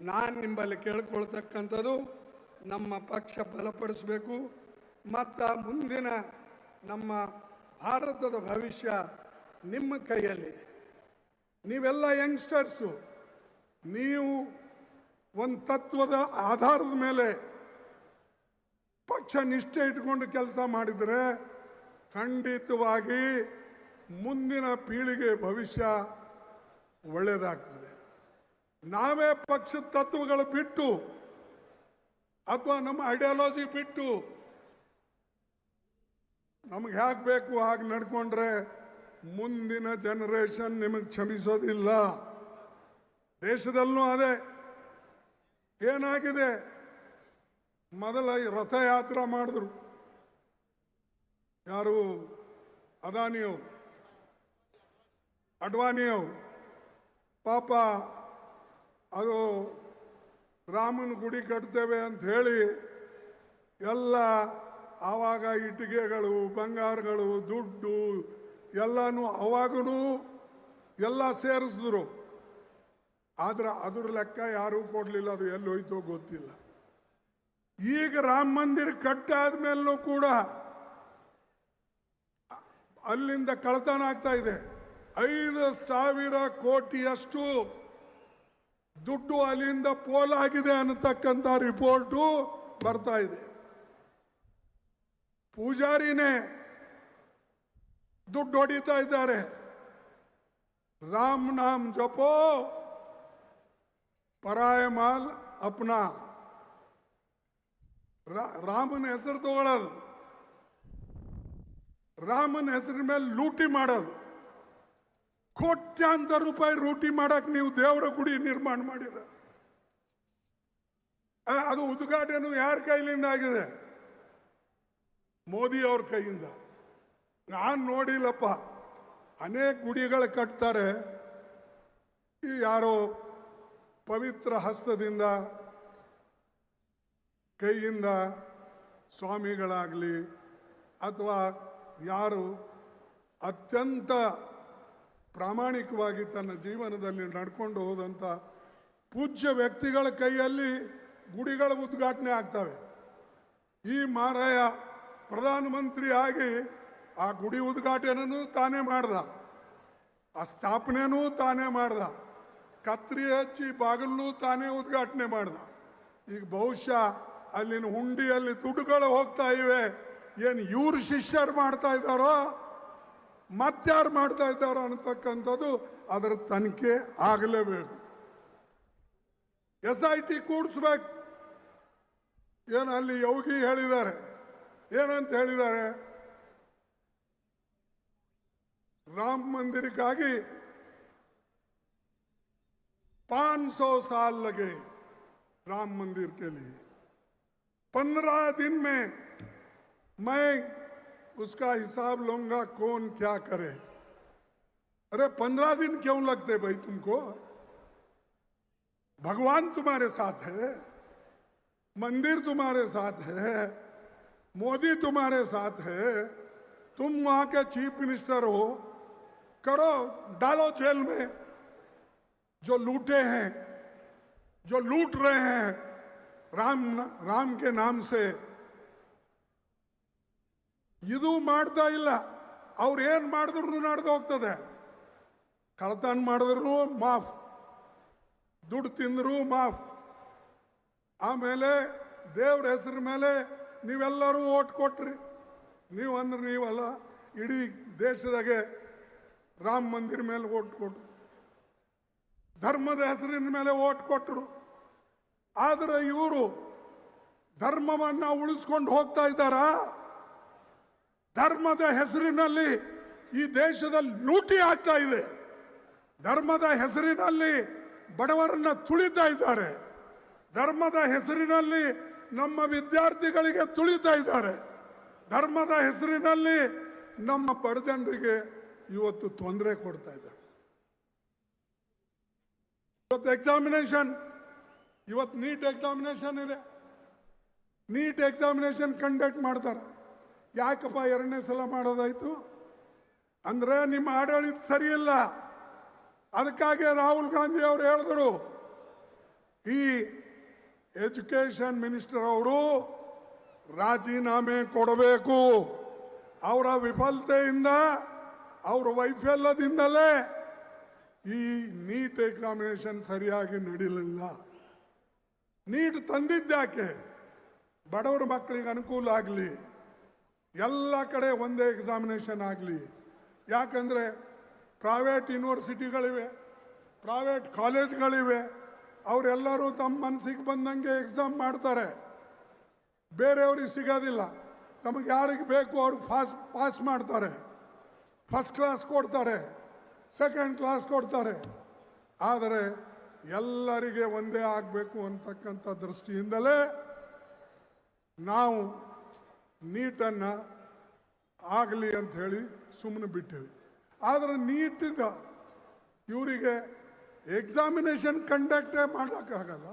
ನಾನು ನಿಮ್ಮಲ್ಲಿ ಕೇಳ್ಕೊಳ್ತಕ್ಕಂಥದ್ದು, ನಮ್ಮ ಪಕ್ಷ ಬಲಪಡಿಸಬೇಕು ಮತ್ತು ಮುಂದಿನ ನಮ್ಮ ಭಾರತದ ಭವಿಷ್ಯ ನಿಮ್ಮ ಕೈಯಲ್ಲಿದೆ. ನೀವೆಲ್ಲ ಯಂಗ್ಸ್ಟರ್ಸು, ನೀವು ಒಂದು ತತ್ವದ ಆಧಾರದ ಮೇಲೆ ಪಕ್ಷ ನಿಷ್ಠೆ ಇಟ್ಕೊಂಡು ಕೆಲಸ ಮಾಡಿದರೆ ಖಂಡಿತವಾಗಿ ಮುಂದಿನ ಪೀಳಿಗೆ ಭವಿಷ್ಯ ಒಳ್ಳೆಯದಾಗ್ತದೆ. ನಾವೇ ಪಕ್ಷದ ತತ್ವಗಳು ಬಿಟ್ಟು ಅಥವಾ ನಮ್ಮ ಐಡಿಯಾಲಜಿ ಬಿಟ್ಟು ನಮಗೆ ಹೇಗೆ ಬೇಕು ಹಾಗೆ ನಡ್ಕೊಂಡ್ರೆ ಮುಂದಿನ ಜನರೇಷನ್ ನಿಮಗೆ ಕ್ಷಮಿಸೋದಿಲ್ಲ. ದೇಶದಲ್ಲೂ ಅದೇ ಏನಾಗಿದೆ. ಮೊದಲ ರಥಯಾತ್ರೆ ಮಾಡಿದ್ರು ಯಾರು, ಅದಾನಿಯವರು, ಅಡ್ವಾಣಿಯವರು. ಪಾಪ ಅದು ರಾಮನ ಗುಡಿ ಕಟ್ತೇವೆ ಅಂತ ಹೇಳಿ ಎಲ್ಲ ಆವಾಗ ಇಟ್ಟಿಗೆಗಳು, ಬಂಗಾರಗಳು, ದುಡ್ಡು ಎಲ್ಲನೂ ಅವಾಗೂ ಎಲ್ಲ ಸೇರಿಸಿದ್ರು. ಆದ್ರೆ ಅದ್ರ ಲೆಕ್ಕ ಯಾರೂ ಕೊಡಲಿಲ್ಲ, ಅದು ಎಲ್ಲಿ ಹೋಯ್ತೋ ಗೊತ್ತಿಲ್ಲ. ಈಗ ರಾಮ ಮಂದಿರ ಕಟ್ಟಾದ ಮೇಲೂ ಕೂಡ ಅಲ್ಲಿಂದ ಕಳ್ಳತನ ಆಗ್ತಾ ಇದೆ. 5,000 ಕೋಟಿಯಷ್ಟು ದುಡ್ಡು ಅಲ್ಲಿಂದ ಪೋಲಾಗಿದೆ ಅನ್ನತಕ್ಕಂಥ ರಿಪೋರ್ಟು ಬರ್ತಾ ಇದೆ. ಪೂಜಾರಿನೇ ದುಡ್ಡು ಹೊಡಿತಾ ಇದ್ದಾರೆ. ರಾಮ್ ನಾಮ್ ಜಪೋ ಪರಾಯ ಮಾಲ್ ಅಪ್ನಾ. ರಾಮನ ಹೆಸರು ತಗೊಳ್ಳೋದು, ರಾಮನ ಹೆಸರಿನ ಮೇಲೆ ಲೂಟಿ ಮಾಡೋದು. ಕೋಟ್ಯಾಂತರ ರೂಪಾಯಿ ಲೂಟಿ ಮಾಡಕ್ ನೀವು ದೇವರ ಗುಡಿ ನಿರ್ಮಾಣ ಮಾಡಿರ. ಅದು ಉದ್ಘಾಟನೆ ಯಾರ ಕೈಲಿಂದ ಆಗಿದೆ? ಮೋದಿ ಅವ್ರ ಕೈಯಿಂದ. ನಾನು ನೋಡಿಲ್ಲಪ್ಪ. ಅನೇಕ ಗುಡಿಗಳು ಕಟ್ತಾರೆ, ಈ ಯಾರೋ ಪವಿತ್ರ ಹಸ್ತದಿಂದ ಕೈಯಿಂದ ಸ್ವಾಮಿಗಳಾಗಲಿ ಅಥವಾ ಯಾರು ಅತ್ಯಂತ ಪ್ರಾಮಾಣಿಕವಾಗಿ ತನ್ನ ಜೀವನದಲ್ಲಿ ನಡ್ಕೊಂಡು ಹೋದಂಥ ಪೂಜ್ಯ ವ್ಯಕ್ತಿಗಳ ಕೈಯಲ್ಲಿ ಗುಡಿಗಳ ಉದ್ಘಾಟನೆ ಆಗ್ತವೆ. ಈ ಮಾರಾಯ ಪ್ರಧಾನಮಂತ್ರಿ ಆಗಿ ಆ ಗುಡಿ ಉದ್ಘಾಟನೆನೂ ತಾನೇ ಮಾಡ್ದ, ಆ ಸ್ಥಾಪನೆನೂ ತಾನೇ ಮಾಡ್ದ, ಕತ್ರಿ ಹಚ್ಚಿ ಬಾಗಿಲೂ ತಾನೇ ಉದ್ಘಾಟನೆ ಮಾಡ್ದ. ಈಗ ಬಹುಶಃ ಅಲ್ಲಿನ ಹುಂಡಿಯಲ್ಲಿ ದುಡ್ಡುಗಳು ಹೋಗ್ತಾ ಇವೆ. ಏನು ಇವ್ರ ಶಿಷ್ಯರು ಮಾಡ್ತಾ ಇದ್ದಾರೋ ಮತ್ತಾರು ಮಾಡ್ತಾ ಇದ್ದಾರೋ ಅನ್ನತಕ್ಕಂಥದ್ದು ಅದರ ತನಿಖೆ ಆಗಲೇಬೇಕು. SIT ಕೂಡಿಸ್ಬೇಕು. ಏನು ಅಲ್ಲಿ ಯೋಗಿ ಹೇಳಿದ್ದಾರೆ, ಏನಂತ ಹೇಳಿದ್ದಾರೆ? राम मंदिर कागी 500 साल लगे राम मंदिर के लिए। 15 दिन में मैं उसका हिसाब लूंगा, कौन क्या करे। अरे 15 दिन क्यों लगते भाई तुमको? भगवान तुम्हारे साथ है, मंदिर तुम्हारे साथ है, मोदी तुम्हारे साथ है, तुम वहां के चीफ मिनिस्टर हो, करो, डालो जेल में जो लूटे हैं, जो लूट रहे हैं राम के नाम से। ಇದು ಮಾಡ್ತಾ ಇಲ್ಲ, ಅವ್ರು ಏನು ಮಾಡಿದ್ರು ನಡೆದು ಹೋಗ್ತದೆ. ಕಳತನ ಮಾಡಿದ್ರು ಮಾಫ್, ದುಡ್ಡು ತಿಂದ್ರು ಮಾಫ್. ಆಮೇಲೆ ದೇವ್ರ ಹೆಸರು ಮೇಲೆ ನೀವೆಲ್ಲರೂ ಓಟ್ ಕೊಟ್ರಿ. ನೀವು ಅಂದ್ರೆ ನೀವಲ್ಲ, ಇಡೀ ದೇಶದಾಗೆ ರಾಮ ಮಂದಿರ ಮೇಲೆ ಓಟ್ ಕೊಟ್ರು, ಧರ್ಮದ ಹೆಸರಿನ ಮೇಲೆ ಓಟ್ ಕೊಟ್ಟರು. ಆದರೆ ಇವರು ಧರ್ಮವನ್ನು ಉಳಿಸ್ಕೊಂಡು ಹೋಗ್ತಾ ಇದ್ದಾರಾ? ಧರ್ಮದ ಹೆಸರಿನಲ್ಲಿ ಈ ದೇಶದಲ್ಲಿ ಲೂಟಿ ಆಗ್ತಾ ಇದೆ. ಧರ್ಮದ ಹೆಸರಿನಲ್ಲಿ ಬಡವರನ್ನ ತುಳಿತಾ ಇದ್ದಾರೆ. ಧರ್ಮದ ಹೆಸರಿನಲ್ಲಿ ನಮ್ಮ ವಿದ್ಯಾರ್ಥಿಗಳಿಗೆ ತುಳಿತಾ ಇದ್ದಾರೆ. ಧರ್ಮದ ಹೆಸರಿನಲ್ಲಿ ನಮ್ಮ ಬಡ ಜನರಿಗೆ ಇವತ್ತು ತೊಂದರೆ ಕೊಡ್ತಾ ಇದ್ದಾರೆ. ಇವತ್ತು ಎಕ್ಸಾಮಿನೇಷನ್, ಇವತ್ತು ನೀಟ್ ಎಕ್ಸಾಮಿನೇಷನ್ ಇದೆ. ನೀಟ್ ಎಕ್ಸಾಮಿನೇಷನ್ ಕಂಡಕ್ಟ್ ಮಾಡ್ತಾರೆ. ಯಾಕಪ್ಪ 2ನೇ ಸಲ ಮಾಡೋದಾಯ್ತು? ಅಂದ್ರೆ ನಿಮ್ಮ ಆಡಳಿತ ಸರಿಯಿಲ್ಲ. ಅದಕ್ಕಾಗಿ ರಾಹುಲ್ ಗಾಂಧಿ ಅವರು ಹೇಳಿದ್ರು, ಈ ಎಜುಕೇಶನ್ ಮಿನಿಸ್ಟರ್ ಅವರು ರಾಜೀನಾಮೆ ಕೊಡಬೇಕು. ಅವರ ವಿಫಲತೆಯಿಂದ, ಅವರ ವೈಫಲ್ಯದಿಂದಲೇ ಈ ನೀಟ್ ಎಕ್ಸಾಮಿನೇಷನ್ ಸರಿಯಾಗಿ ನಡೀಲಿಲ್ಲ. ನೀಟ್ ತಂದಿದ್ದಾಕೆ? ಬಡವರ ಮಕ್ಕಳಿಗೆ ಅನುಕೂಲ ಆಗಲಿ, ಎಲ್ಲ ಕಡೆ ಒಂದೇ ಎಕ್ಸಾಮಿನೇಷನ್ ಆಗಲಿ. ಯಾಕಂದರೆ ಪ್ರೈವೇಟ್ ಯೂನಿವರ್ಸಿಟಿಗಳಿವೆ, ಪ್ರೈವೇಟ್ ಕಾಲೇಜ್ಗಳಿವೆ, ಅವರೆಲ್ಲರೂ ತಮ್ಮ ಮನಸ್ಸಿಗೆ ಬಂದಂಗೆ ಎಕ್ಸಾಮ್ ಮಾಡ್ತಾರೆ. ಬೇರೆಯವ್ರಿಗೆ ಸಿಗೋದಿಲ್ಲ. ತಮಗೆ ಯಾರಿಗೆ ಬೇಕು ಅವ್ರಿಗೆ ಪಾಸ್ ಮಾಡ್ತಾರೆ. ಫಸ್ಟ್ ಕ್ಲಾಸ್ ಕೊಡ್ತಾರೆ, ಸೆಕೆಂಡ್ ಕ್ಲಾಸ್ ಕೊಡ್ತಾರೆ. ಆದರೆ ಎಲ್ಲರಿಗೆ ಒಂದೇ ಆಗಬೇಕು ಅಂತಕ್ಕಂಥ ದೃಷ್ಟಿಯಿಂದಲೇ ನಾವು ನೀಟನ್ನು ಆಗಲಿ ಅಂತ ಹೇಳಿ ಸುಮ್ಮನೆ ಬಿಟ್ಟಿವಿ. ಆದರೆ ನೀಟಿಗೆ ಇವರಿಗೆ ಎಕ್ಸಾಮಿನೇಷನ್ ಕಂಡಕ್ಟೇ ಮಾಡೋಕ್ಕಾಗಲ್ಲ.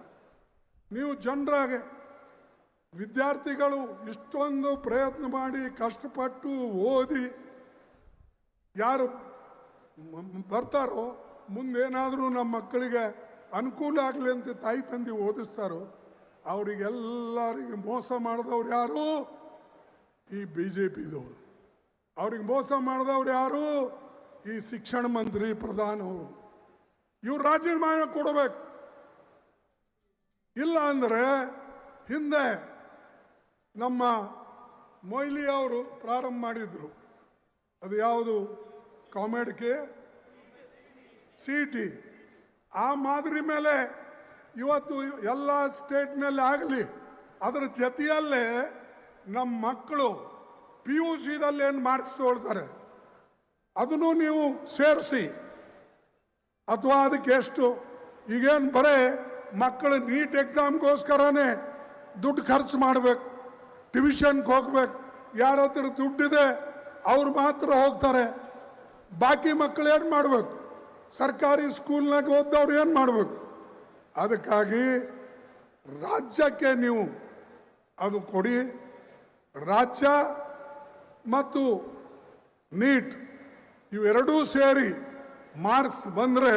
ನೀವು ಜನರಾಗೆ ವಿದ್ಯಾರ್ಥಿಗಳು ಇಷ್ಟೊಂದು ಪ್ರಯತ್ನ ಮಾಡಿ ಕಷ್ಟಪಟ್ಟು ಓದಿ ಯಾರು ಬರ್ತಾರೋ, ಮುಂದೇನಾದರೂ ನಮ್ಮ ಮಕ್ಕಳಿಗೆ ಅನುಕೂಲ ಆಗಲಿ ಅಂತ ತಾಯಿ ತಂದೆ ಓದಿಸ್ತಾರೋ, ಅವರಿಗೆಲ್ಲರಿಗೆ ಮೋಸ ಮಾಡಿದವ್ರು ಯಾರು? ಈ BJPದವರು. ಅವ್ರಿಗೆ ಮೋಸ ಮಾಡಿದವ್ರು ಯಾರು? ಈ ಶಿಕ್ಷಣ ಮಂತ್ರಿ, ಪ್ರಧಾನವರು. ಇವ್ರು ರಾಜೀನಾಮೆ ಕೊಡಬೇಕು. ಇಲ್ಲ ಅಂದರೆ ಹಿಂದೆ ನಮ್ಮ ಮೊಯ್ಲಿ ಅವರು ಪ್ರಾರಂಭ ಮಾಡಿದ್ರು, ಅದು ಯಾವುದು ಕಾಮೆಡ್ಗೆ CET, ಆ ಮಾದರಿ ಮೇಲೆ ಇವತ್ತು ಎಲ್ಲ ಸ್ಟೇಟ್ನಲ್ಲಿ ಆಗಲಿ. ಅದರ ಜೊತೆಯಲ್ಲೇ ನಮ್ಮ ಮಕ್ಕಳು PUCದಲ್ಲಿ ಏನು ಮಾರ್ಕ್ಸ್ ತೊಗೊಳ್ತಾರೆ ಅದನ್ನು ನೀವು ಸೇರಿಸಿ, ಅಥವಾ ಅದಕ್ಕೆ ಎಷ್ಟು, ಈಗೇನು ಬರೇ ಮಕ್ಕಳು ನೀಟ್ ಎಕ್ಸಾಮ್ಗೋಸ್ಕರನೇ ದುಡ್ಡು ಖರ್ಚು ಮಾಡಬೇಕು, ಟ್ಯೂಷನ್ಗೆ ಹೋಗ್ಬೇಕು. ಯಾರ ಹತ್ರ ದುಡ್ಡಿದೆ ಅವ್ರು ಮಾತ್ರ ಹೋಗ್ತಾರೆ. ಬಾಕಿ ಮಕ್ಕಳು ಏನು ಮಾಡಬೇಕು? ಸರ್ಕಾರಿ ಸ್ಕೂಲ್ನಾಗ ಓದ್ದವ್ರು ಏನು ಮಾಡಬೇಕು? ಅದಕ್ಕಾಗಿ ರಾಜ್ಯಕ್ಕೆ ನೀವು ಅದು ಕೊಡಿ. ರಾಜ್ಯ ಮತ್ತು ನೀಟ್ ಇವೆರಡೂ ಸೇರಿ ಮಾರ್ಕ್ಸ್ ಬಂದರೆ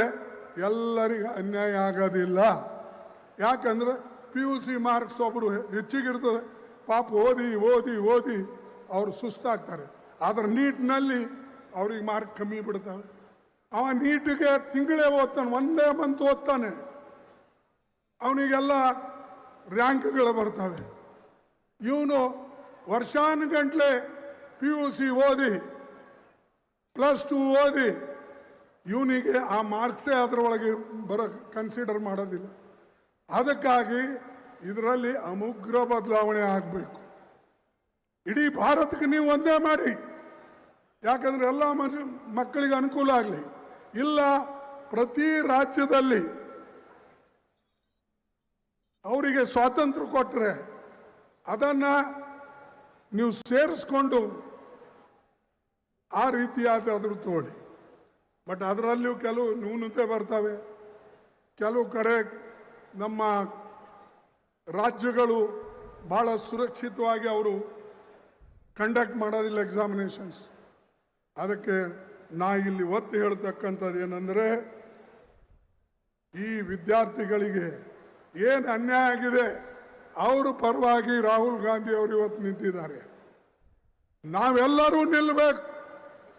ಎಲ್ಲರಿಗೂ ಅನ್ಯಾಯ ಆಗೋದಿಲ್ಲ. ಯಾಕಂದರೆ PUC ಮಾರ್ಕ್ಸ್ ಒಬ್ಬರು ಹೆಚ್ಚಿಗಿರ್ತದೆ, ಪಾಪ ಓದಿ ಓದಿ ಓದಿ ಅವರು ಸುಸ್ತಾಗ್ತಾರೆ. ಆದರೆ ನೀಟ್ನಲ್ಲಿ ಅವ್ರಿಗೆ ಮಾರ್ಕ್ ಕಮ್ಮಿ ಬಿಡ್ತವೆ. ಅವ ನೀಟಿಗೆ ತಿಂಗಳೇ ಓದ್ತಾನೆ, ಒಂದೇ ಮಂತ್ ಓದ್ತಾನೆ, ಅವನಿಗೆಲ್ಲ ರ್ಯಾಂಕ್ಗಳು ಬರ್ತವೆ. ಇವನು ವರ್ಷಾನುಗಂಟ್ಲೆ PUC ಓದಿ +2 ಓದಿ ಇವನಿಗೆ ಆ ಮಾರ್ಕ್ಸೇ ಅದರೊಳಗೆ ಕನ್ಸಿಡರ್ ಮಾಡೋದಿಲ್ಲ. ಅದಕ್ಕಾಗಿ ಇದರಲ್ಲಿ ಅಮುಗ್ರ ಬದಲಾವಣೆ ಆಗಬೇಕು. ಇಡೀ ಭಾರತಕ್ಕೆ ನೀವು ಒಂದೇ ಮಾಡಿ, ಯಾಕಂದ್ರೆ ಎಲ್ಲ ಮಕ್ಕಳಿಗೆ ಅನುಕೂಲ ಆಗಲಿ. ಇಲ್ಲ, ಪ್ರತಿ ರಾಜ್ಯದಲ್ಲಿ ಅವರಿಗೆ ಸ್ವಾತಂತ್ರ್ಯ ಕೊಟ್ಟರೆ ಅದನ್ನು ನೀವು ಸೇರಿಸ್ಕೊಂಡು ಆ ರೀತಿಯಾದರೂ ತಗೊಳ್ಳಿ. ಬಟ್ ಅದರಲ್ಲಿಯೂ ಕೆಲವು ನ್ಯೂನತೆ ಬರ್ತವೆ. ಕೆಲವು ಕಡೆ ನಮ್ಮ ರಾಜ್ಯಗಳು ಭಾಳ ಸುರಕ್ಷಿತವಾಗಿ ಅವರು ಕಂಡಕ್ಟ್ ಮಾಡೋದಿಲ್ಲ ಎಕ್ಸಾಮಿನೇಷನ್ಸ್. ಅದಕ್ಕೆ ನಾ ಇಲ್ಲಿ ಒತ್ತಿ ಹೇಳ್ತಕ್ಕಂಥದ್ದು ಏನಂದರೆ, ಈ ವಿದ್ಯಾರ್ಥಿಗಳಿಗೆ ಏನು ಅನ್ಯಾಯ ಆಗಿದೆ ಅವರು ಪರವಾಗಿ ರಾಹುಲ್ ಗಾಂಧಿ ಅವರು ಇವತ್ತು ನಿಂತಿದ್ದಾರೆ. ನಾವೆಲ್ಲರೂ ನಿಲ್ಲಬೇಕು,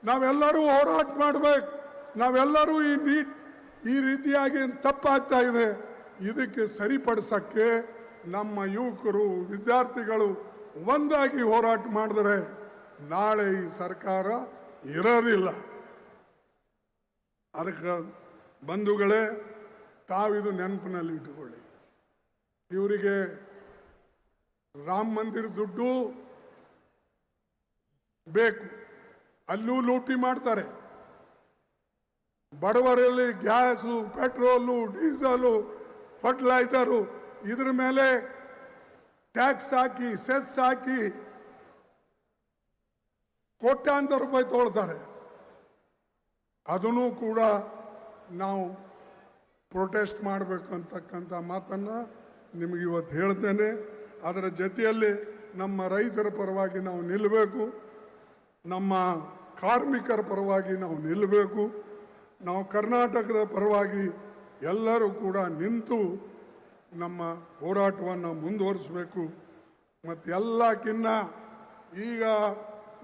ನಾವೆಲ್ಲರೂ ಹೋರಾಟ ಮಾಡಬೇಕು. ನಾವೆಲ್ಲರೂ ಈ ರೀತಿಯಾಗಿ ತಪ್ಪಾಗ್ತಾ ಇದೆ, ಇದಕ್ಕೆ ಸರಿಪಡಿಸೋಕ್ಕೆ ನಮ್ಮ ಯುವಕರು ವಿದ್ಯಾರ್ಥಿಗಳು ಒಂದಾಗಿ ಹೋರಾಟ ಮಾಡಿದ್ರೆ ನಾಳೆ ಈ ಸರ್ಕಾರ ಇರೋದಿಲ್ಲ. ಅದಕ್ಕೆ ಬಂಧುಗಳೇ, ತಾವಿದು ನೆನಪಿನಲ್ಲಿ ಇಟ್ಟುಕೊಳ್ಳಿ. ಇವರಿಗೆ ರಾಮ ಮಂದಿರ ದುಡ್ಡು ಬೇಕು, ಅಲ್ಲೂ ಲೂಟಿ ಮಾಡ್ತಾರೆ. ಬಡವರಲ್ಲಿ ಗ್ಯಾಸು, ಪೆಟ್ರೋಲು, ಡೀಸಲು, ಫರ್ಟಿಲೈಸರು ಇದ್ರ ಮೇಲೆ ಟ್ಯಾಕ್ಸ್ ಹಾಕಿ, ಸೆಸ್ ಹಾಕಿ ಕೋಟ್ಯಾಂತರ ರೂಪಾಯಿ ತೊಗೊಳ್ತಾರೆ. ಅದನ್ನು ಕೂಡ ನಾವು ಪ್ರೊಟೆಸ್ಟ್ ಮಾಡಬೇಕು ಅಂತಕ್ಕಂಥ ಮಾತನ್ನು ನಿಮಗೆ ಇವತ್ತು ಹೇಳ್ತೇನೆ. ಅದರ ಜೊತೆಯಲ್ಲಿ ನಮ್ಮ ರೈತರ ಪರವಾಗಿ ನಾವು ನಿಲ್ಲಬೇಕು, ನಮ್ಮ ಕಾರ್ಮಿಕರ ಪರವಾಗಿ ನಾವು ನಿಲ್ಲಬೇಕು, ನಾವು ಕರ್ನಾಟಕದ ಪರವಾಗಿ ಎಲ್ಲರೂ ಕೂಡ ನಿಂತು ನಮ್ಮ ಹೋರಾಟವನ್ನು ಮುಂದುವರಿಸಬೇಕು. ಮತ್ತು ಎಲ್ಲಕ್ಕಿನ್ನ ಈಗ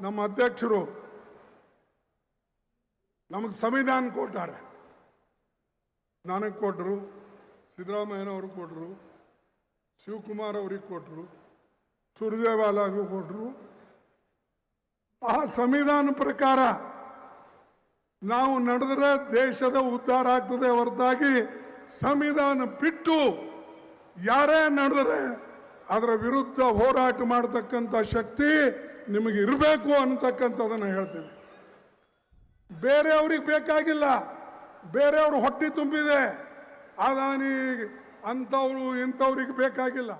ನಮ್ಮ ಅಧ್ಯಕ್ಷರು ನಮಗೆ ಸಂವಿಧಾನ ಕೊಟ್ಟಾರೆ. ನನಗೆ ಕೊಟ್ಟರು, ಸಿದ್ದರಾಮಯ್ಯನವ್ರಿಗೆ ಕೊಟ್ಟರು, ಶಿವಕುಮಾರ್ ಅವ್ರಿಗೆ ಕೊಟ್ಟರು, ಸುರ್ಜೇವಾಲಾಗೂ ಕೊಟ್ಟರು. ಆ ಸಂವಿಧಾನ ಪ್ರಕಾರ ನಾವು ನಡೆದ್ರೆ ದೇಶದ ಉದ್ಧಾರ ಆಗ್ತದೆ ಹೊರತಾಗಿ ಸಂವಿಧಾನ ಬಿಟ್ಟು ಯಾರೇ ನಡೆದರೆ ಅದರ ವಿರುದ್ಧ ಹೋರಾಟ ಮಾಡತಕ್ಕಂಥ ಶಕ್ತಿ ನಿಮಗೆ ಇರಬೇಕು ಅನ್ನತಕ್ಕಂಥದ್ದನ್ನು ಹೇಳ್ತೀನಿ. ಬೇರೆಯವ್ರಿಗೆ ಬೇಕಾಗಿಲ್ಲ, ಬೇರೆಯವ್ರು ಹೊಟ್ಟೆ ತುಂಬಿದೆ, ಅದಾನಿ ಅಂಥವ್ರು ಇಂಥವ್ರಿಗೆ ಬೇಕಾಗಿಲ್ಲ.